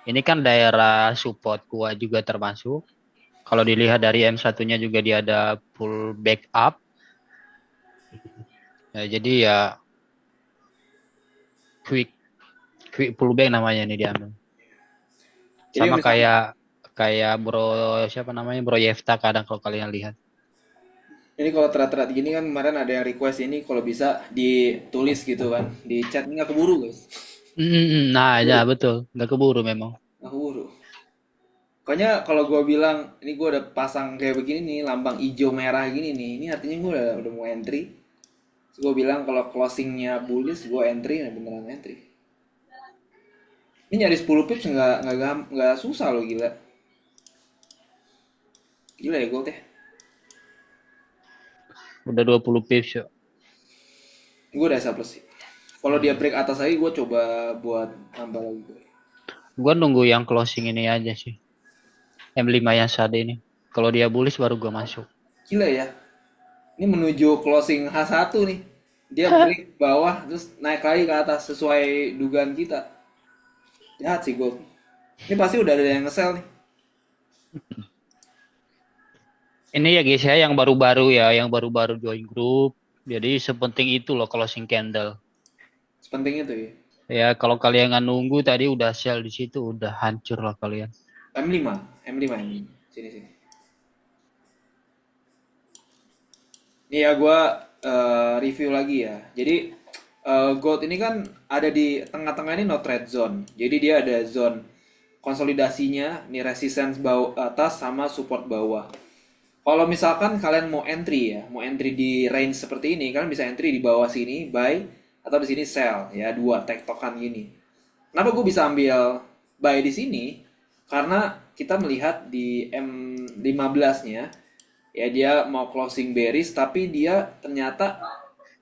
Ini kan daerah support gua juga termasuk. Kalau dilihat dari M1-nya juga dia ada pull back up. Ya, jadi ya quick pullback namanya ini diambil. Jadi Sama misalkan kayak Bro siapa namanya Bro Yefta kadang kalau kalian lihat. ini kalau terat-terat gini kan kemarin ada yang request ini kalau bisa ditulis gitu kan di chat, ini nggak keburu guys. Nah, ya Keburu. betul, nggak keburu memang. Nggak keburu. Pokoknya kalau gue bilang ini gue udah pasang kayak begini nih lambang hijau merah gini nih, ini artinya gue udah mau entry. Terus gue bilang kalau closingnya bullish gue entry, nah beneran entry. Ini nyari 10 pips nggak susah loh gila. Gila ya gold ya. Udah 20 pips ya. Gue udah plus sih. Kalau dia break atas lagi gue coba buat nambah lagi gue. Gua nunggu yang closing ini aja sih. M5 yang saat ini. Kalau dia bullish baru gua masuk. Gila ya. Ini menuju closing H1 nih. Dia break bawah terus naik lagi ke atas sesuai dugaan kita. Jahat sih gold. Ini pasti udah ada yang nge-sell nih. Ini ya guys ya yang baru-baru ya, yang baru-baru join grup. Jadi sepenting itu loh closing candle. Sepenting itu ya. Ya kalau kalian nggak nunggu tadi udah sell di situ udah hancur lah kalian. M5, M5 ini. Sini sini. Ini ya gue review lagi ya. Jadi gold ini kan ada di tengah-tengah ini no trade zone. Jadi dia ada zone konsolidasinya, nih resistance bawah atas sama support bawah. Kalau misalkan kalian mau entry ya, mau entry di range seperti ini, kalian bisa entry di bawah sini buy atau di sini sell ya, dua tektokan gini. Kenapa gue bisa ambil buy di sini? Karena kita melihat di M15-nya ya dia mau closing bearish tapi dia ternyata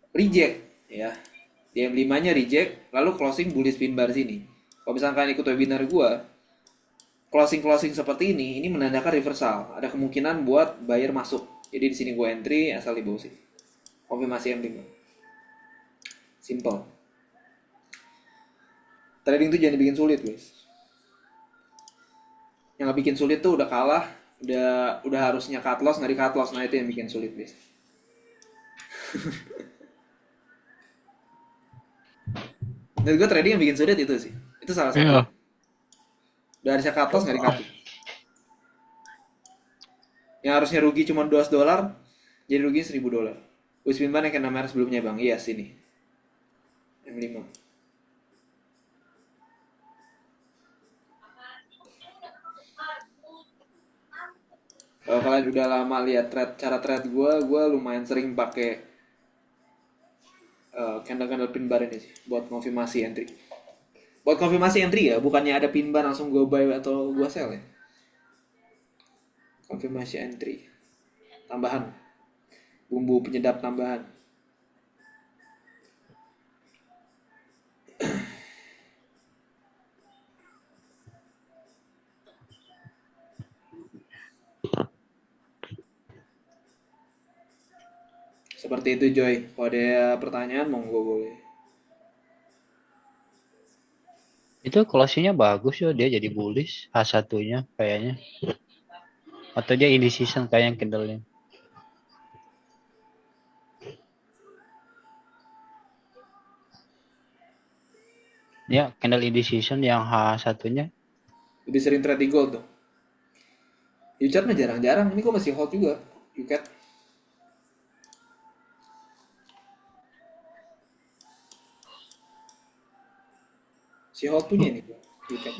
reject ya. Di M5-nya reject lalu closing bullish pin bar sini. Kalau misalkan kalian ikut webinar gue, closing seperti ini menandakan reversal. Ada kemungkinan buat buyer masuk. Jadi di sini gue entry asal di bawah sini. Konfirmasi M5. Simple. Trading tuh jangan dibikin sulit, guys. Yang nggak bikin sulit tuh udah kalah, udah harusnya cut loss, nggak di cut loss. Nah itu yang bikin sulit, guys. Menurut gue trading yang bikin sulit itu sih. Itu salah satu. Iya. Udah harusnya cut loss, nggak di cut. Yang harusnya rugi cuma $12, Jadi rugi $1.000. Usman Ban yang kena merah sebelumnya bang. Iya sini. M5. Kalau kalian udah lama lihat cara trade gue lumayan sering pakai candle pin bar ini sih buat konfirmasi entry. Buat konfirmasi entry ya, bukannya ada pin bar langsung gue buy atau gue sell ya. Konfirmasi entry. Tambahan. Bumbu penyedap tambahan. Seperti itu Joy. Kalau ada pertanyaan monggo boleh. Itu closingnya bagus ya, dia jadi bullish H1-nya kayaknya. Atau dia indecision kayak yang candle-nya. Ya, candle indecision yang H1-nya. Lebih sering trade di gold tuh. Yucat mah jarang-jarang. Ini kok masih hold juga. Yucat. Si hold punya ini. Yucat.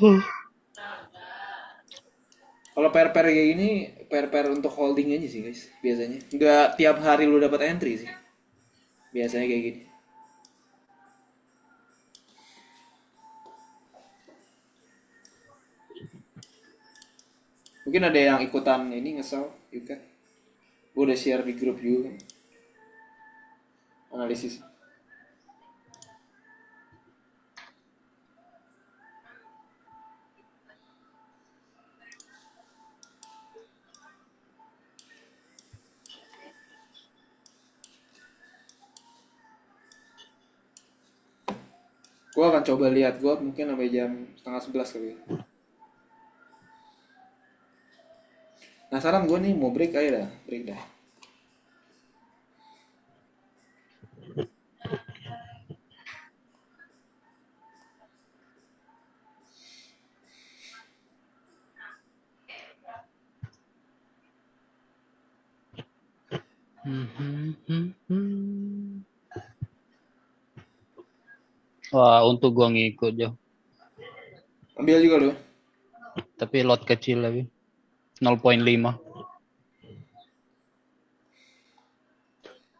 Kalau pair-pair kayak gini, pair-pair untuk holding aja sih guys. Biasanya. Nggak tiap hari lu dapat entry sih. Biasanya kayak gini. Mungkin ada yang ikutan ini ngesel Yucat. Gue udah share di grup juga. Analisis. Gue akan coba lihat gue mungkin sampai jam 10:30 kali. Nah saran gue nih mau break aja dah, break dah. Wah, untuk gua ngikut Jo. Ambil juga lu. Tapi lot kecil lagi. 0,5.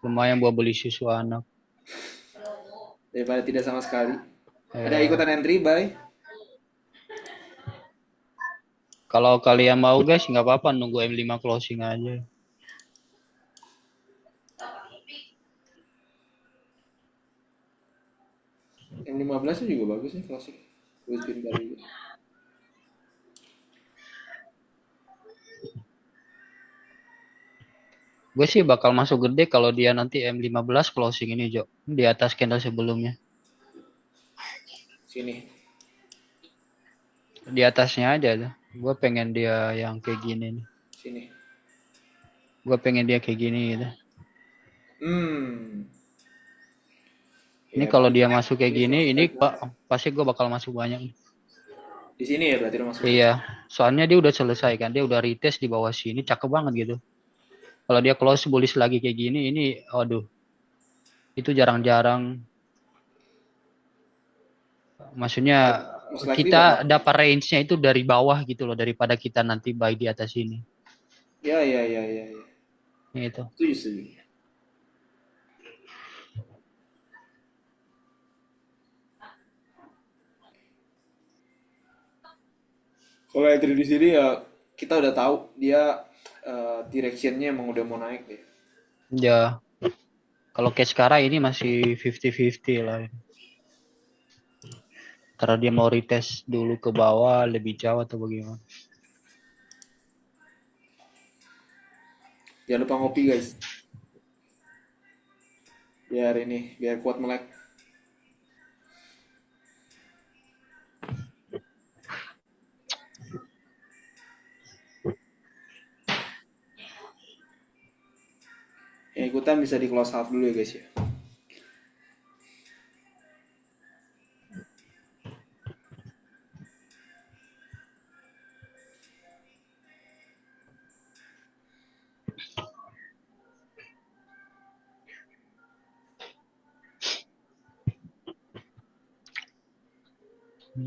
Lumayan buat beli susu anak. Daripada tidak sama sekali. Ada ikutan entry, bye. Kalau kalian mau guys, nggak apa-apa nunggu M5 closing aja. Yang 15 juga bagus nih klasik. Buat pin bar juga. Gue sih bakal masuk gede kalau dia nanti M15 closing ini Jo. Di atas candle sebelumnya. Sini. Di atasnya aja tuh. Gue pengen dia yang kayak gini nih. Sini. Gue pengen dia kayak gini gitu. Ini Ya, kalau berarti dia masuk kayak gini, ini banget. pasti gue bakal masuk banyak. Di sini ya berarti lo masuk. Iya, soalnya dia udah selesai kan, dia udah retest di bawah sini, cakep banget gitu. Kalau dia close bullish lagi kayak gini, ini, aduh, itu jarang-jarang. Maksudnya Most likely kita bakal. dapat range-nya itu dari bawah gitu loh, daripada kita nanti buy di atas ini. Ya, ya, ya, ya, ya. Itu. Setuju, setuju. Kalau entry di sini ya kita udah tahu dia directionnya emang udah mau naik deh. Ya, kalau kayak sekarang ini masih 50-50 lah. Karena dia mau retest dulu ke bawah lebih jauh atau bagaimana. Jangan lupa ngopi guys. Biar kuat melek. Yang ikutan bisa di close half dulu ya guys ya. Oke,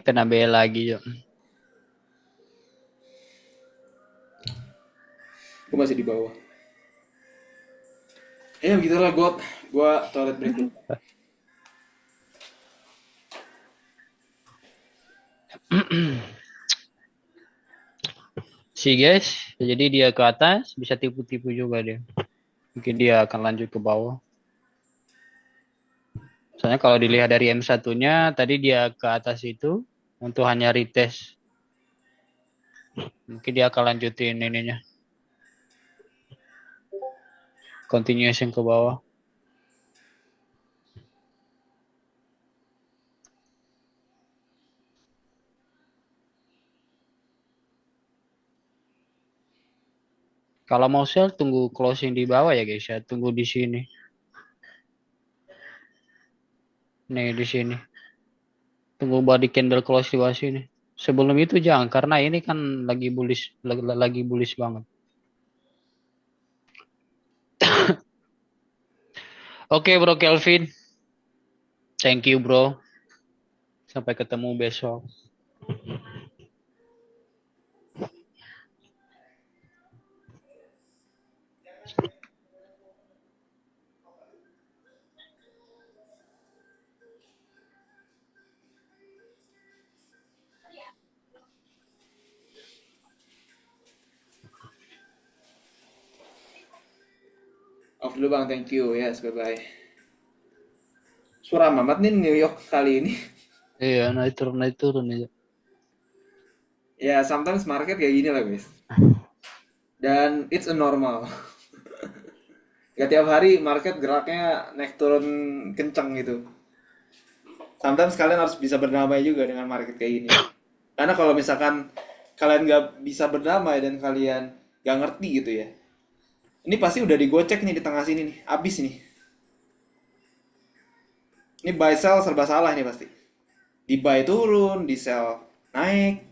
kena B lagi yuk. Gue masih di bawah. Ya begitulah God. Gua toilet break dulu. Si guys, jadi dia ke atas bisa tipu-tipu juga dia. Mungkin dia akan lanjut ke bawah. Soalnya kalau dilihat dari M1-nya, tadi dia ke atas itu untuk hanya retest. Mungkin dia akan lanjutin ininya. Continuation ke bawah. Kalau mau sell, tunggu closing di bawah ya guys ya. Tunggu di sini. Nih di sini. Tunggu body candle close di bawah sini. Sebelum itu jangan, karena ini kan lagi bullish banget. Oke bro Kelvin. Thank you bro. Sampai ketemu besok. Off dulu bang, thank you. Yes, bye bye. Suram amat nih New York kali ini. Iya, naik turun aja. Ya, sometimes market kayak gini lah guys. Dan it's a normal. Gak tiap hari market geraknya naik turun kenceng gitu. Sometimes kalian harus bisa berdamai juga dengan market kayak gini. Karena kalau misalkan kalian gak bisa berdamai dan kalian gak ngerti gitu ya. Ini pasti udah digocek nih di tengah sini nih. Abis nih. Ini buy sell serba salah nih pasti. Di buy turun, di sell naik.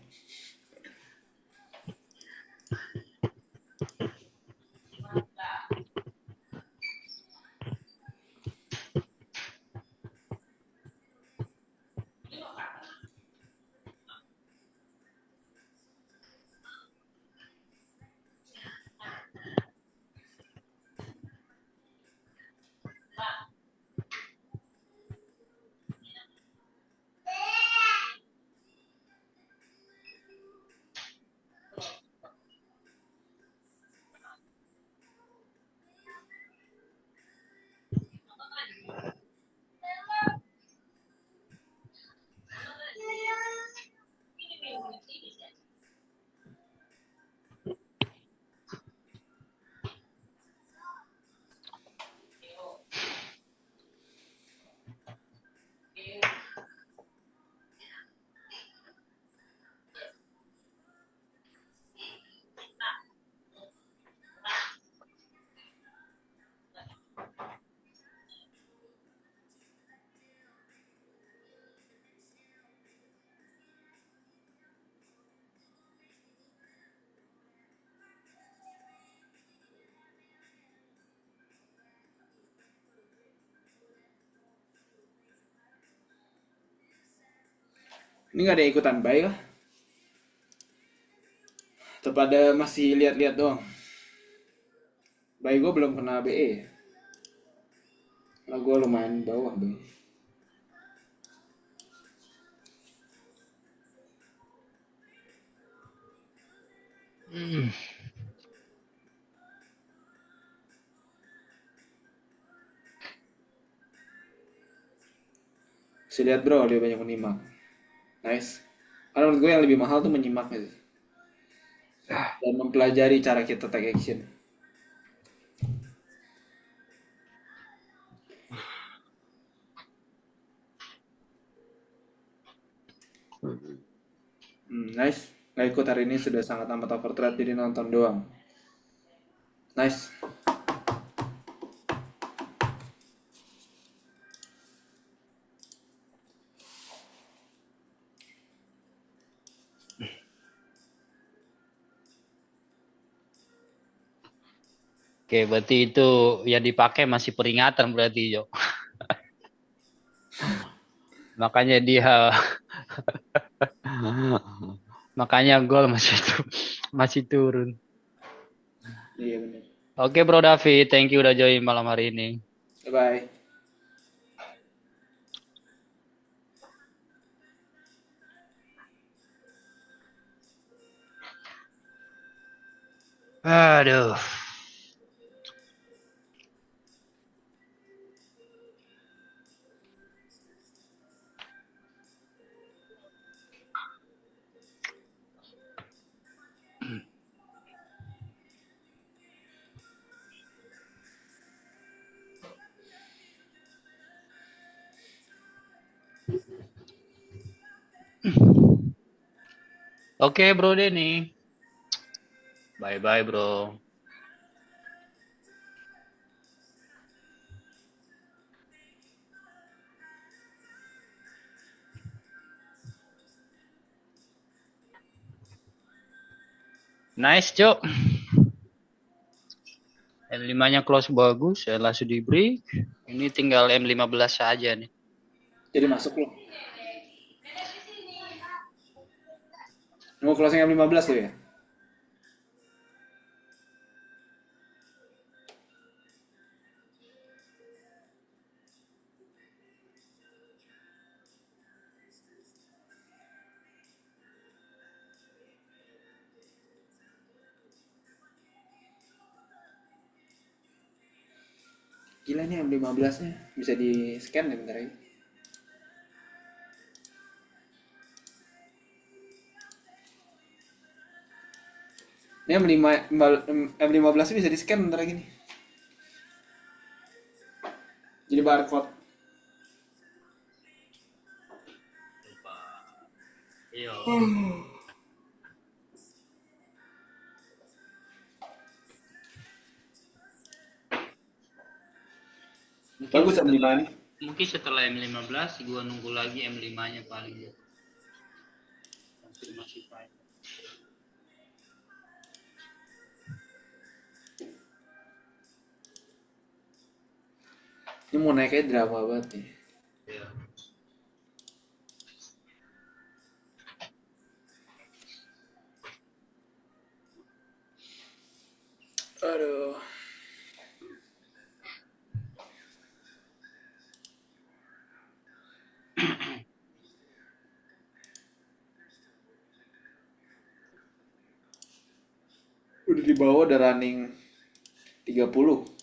Ini gak ada yang ikutan buy lah. Atau pada masih lihat-lihat doang. Buy gue belum kena BE. Karena gue lumayan bawah boy. Bisa lihat bro, dia banyak menyimak. Nice. Karena menurut gue yang lebih mahal tuh menyimaknya sih. Dan mempelajari cara kita take action. Nice. Gak ikut hari ini sudah sangat amat overtrade, jadi nonton doang. Nice. Oke, berarti itu yang dipakai masih peringatan berarti, Jo. Makanya dia makanya gol masih turun. Iya benar. Oke, Bro David, thank you udah join malam hari ini. Bye bye. Aduh. Oke, Bro Denny. Bye-bye, Bro. Nice, Jo. M5-nya close bagus, saya langsung di break. Ini tinggal M15 saja nih. Jadi masuk loh. Mau closing M15 lo ya? Gila nih M15-nya. Bisa di scan ya bentar lagi. Ini M15 bisa di scan bentar lagi nih. Jadi barcode. Iya. Bagus M5 nih. Mungkin setelah M15 gua nunggu lagi M5-nya paling. Masih fine. Ini mau naiknya drama banget nih. Iya. Aduh. Udah di bawah, udah running 30.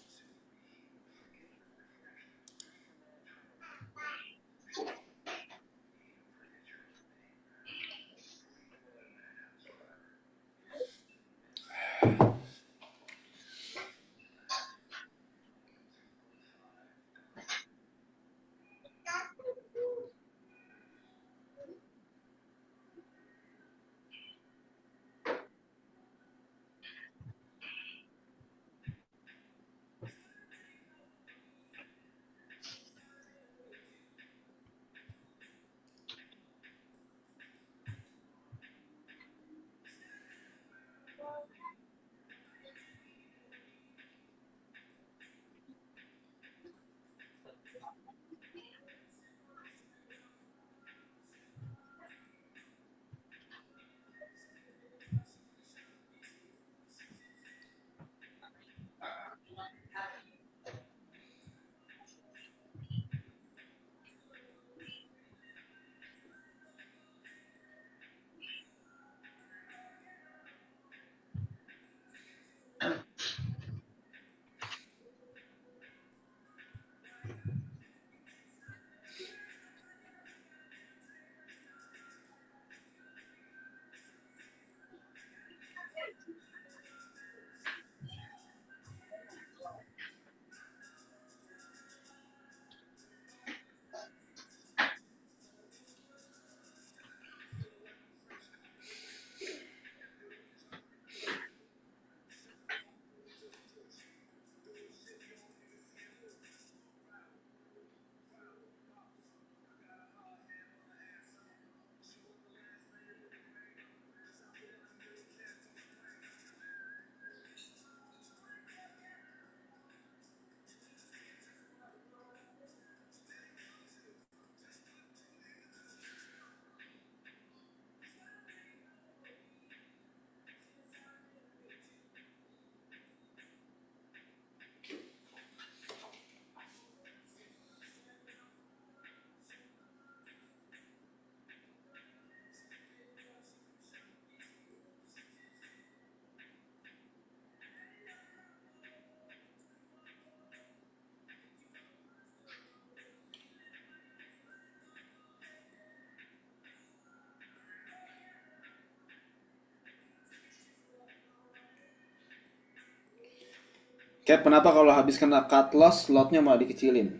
Kayak kenapa kalau habis kena cut loss, slotnya malah dikecilin?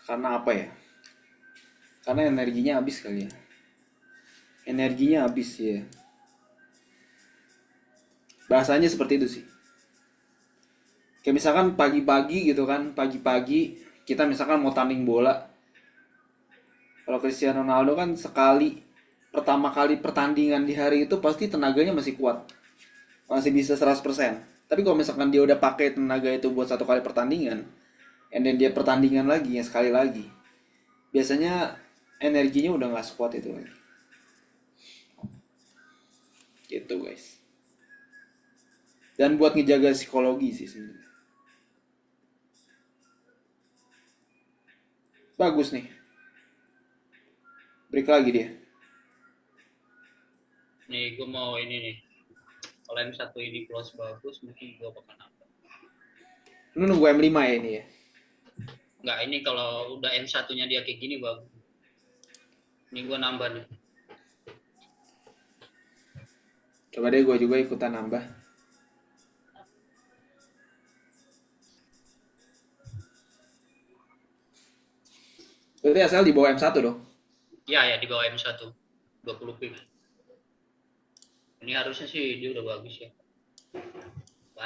Karena apa ya? Karena energinya habis kali ya. Energinya habis ya. Bahasanya seperti itu sih. Kayak misalkan pagi-pagi gitu kan, pagi-pagi kita misalkan mau tanding bola. Kalau Cristiano Ronaldo kan pertama kali pertandingan di hari itu pasti tenaganya masih kuat. Masih bisa 100%. Tapi kalau misalkan dia udah pakai tenaga itu buat satu kali pertandingan, and then dia pertandingan lagi, yang sekali lagi, biasanya energinya udah nggak sekuat itu lagi. Gitu guys. Dan buat ngejaga psikologi sih sebenarnya. Bagus nih. Break lagi dia. Nih gue mau ini nih. Kalau M1 ini close bagus, mungkin gue bakal nambah. Lu nunggu M5 ya ini ya? Enggak, ini kalau udah M1-nya dia kayak gini bagus. Ini gue nambah nih. Coba deh gue juga ikutan nambah. Berarti asal di bawah M1 dong? Ya, ya di bawah M1. 20 pip. Ini harusnya sih dia udah bagus ya.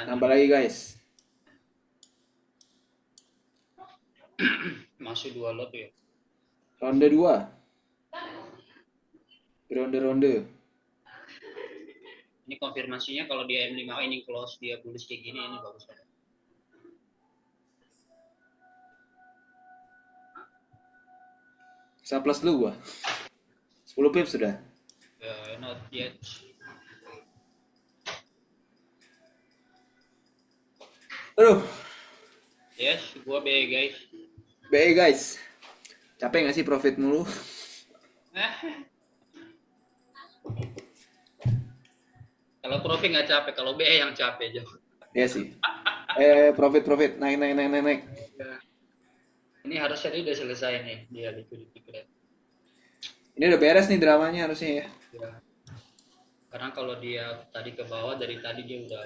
Nambah lagi guys. Masih 2 lot ya. Ronde 2. Ronde-ronde. Ini konfirmasinya kalau dia M5 ini close, dia bullish kayak gini, ini bagus banget. Bisa plus dulu gua. 10 pip sudah. Not yet. Aduh. Yes, gua B guys. BE guys. Capek gak sih profit mulu? Kalau profit nggak capek, kalau BE yang capek jauh. Iya sih. Profit naik. Ini harusnya dia udah selesai nih, dia liquidity trade. Ini udah beres nih dramanya harusnya ya. Ya. Karena kalau dia tadi ke bawah, dari tadi dia udah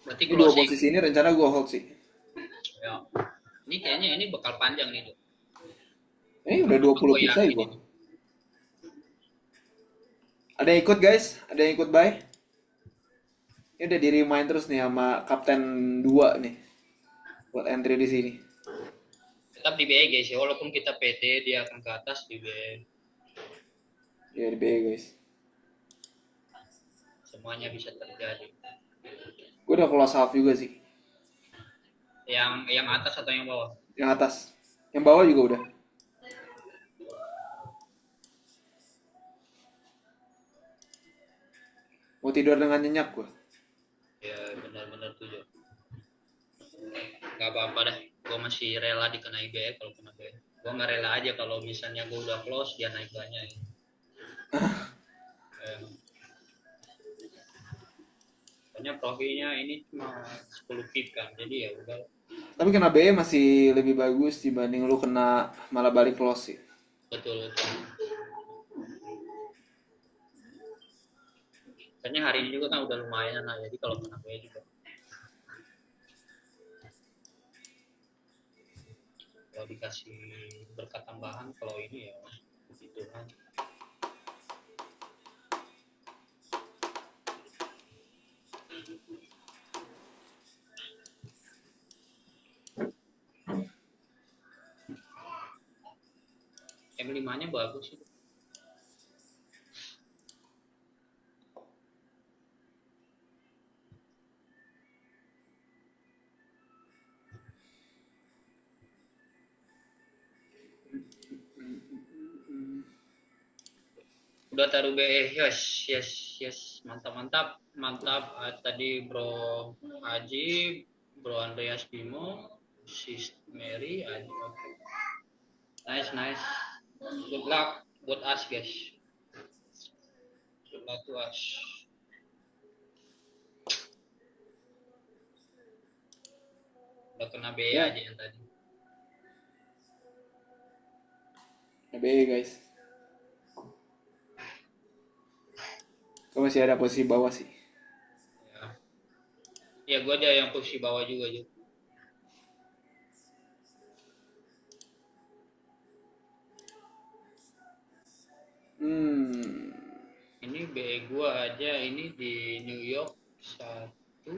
berarti ini dua posisi ini rencana gue hold sih. Ya. Ini kayaknya ini bakal panjang nih. Ini udah 20 pips aja gue. Ada yang ikut guys? Ada yang ikut buy? Ini udah di remind terus nih sama Kapten 2 nih. Buat entry di sini. Tetap di BE guys ya, walaupun kita PT dia akan ke atas di BE. Ya di BE guys. Semuanya bisa terjadi. Gue udah close half juga sih. Yang atas atau yang bawah? Yang atas. Yang bawah juga udah. Mau tidur dengan nyenyak gue. Ya benar-benar tujuh. Gak apa-apa deh. Gue masih rela dikenai BE kalau kena BE. Gue nggak rela aja kalau misalnya gue udah close dia naik banyak. Soalnya profilnya ini cuma 10 pip kan, jadi ya udah. Tapi kena BE masih lebih bagus dibanding lu kena malah balik close sih. Betul. Soalnya hari ini juga kan udah lumayan lah, jadi kalau kena BE juga. Kalau dikasih berkat tambahan, kalau ini ya begitu kan. M5-nya bagus sih. Udah taruh BE, yes, mantap. Tadi Bro Haji, Bro Andreas Bimo, Sis Mary, Haji, okay. Nice. Good luck buat us guys. Good luck to us. Udah kena BE aja yang tadi. ABE guys. Gue masih ada posisi bawah sih. Ya gue ada yang posisi bawah juga juga. Ini BE gue aja ini di New York 1,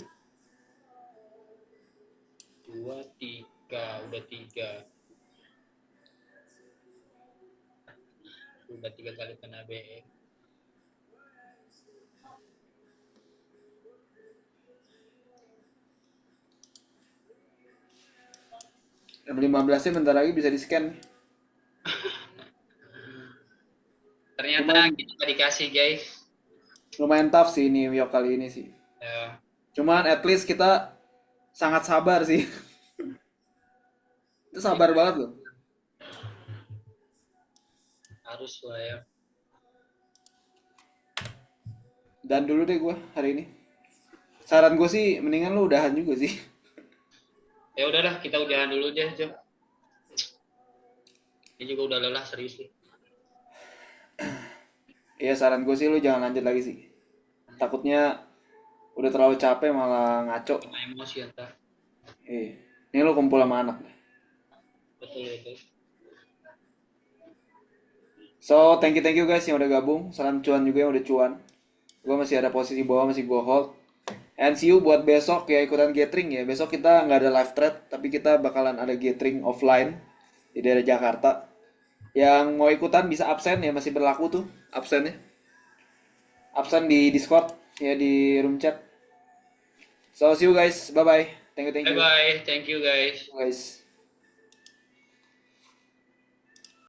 2, 3, udah 3. Udah 3 kali kena BE. Yang 15-nya bentar lagi bisa di scan. Ternyata kita dikasih guys. Lumayan tough sih New York kali ini sih. Ya. Cuman at least kita sangat sabar sih. Itu sabar banget loh. Harus lah ya. Dan dulu deh gue hari ini. Saran gue sih mendingan lu udahan juga sih. Ya udahlah, kita udahan dulu deh, Jo. Ini juga udah lelah serius nih. Iya saran gue sih lu jangan lanjut lagi sih. Takutnya udah terlalu capek malah ngaco. Emosi ya, tak. Ini lu kumpul sama anak. Betul. So thank you guys yang udah gabung. Salam cuan juga yang udah cuan. Gue masih ada posisi bawah, masih gue hold. And see you buat besok ya, ikutan gathering ya. Besok kita nggak ada live trade, tapi kita bakalan ada gathering offline di daerah Jakarta. Yang mau ikutan bisa absen ya, masih berlaku tuh absennya. Absen di Discord ya, di room chat. So see you guys, bye bye. Thank you. Bye bye, thank you guys. Guys.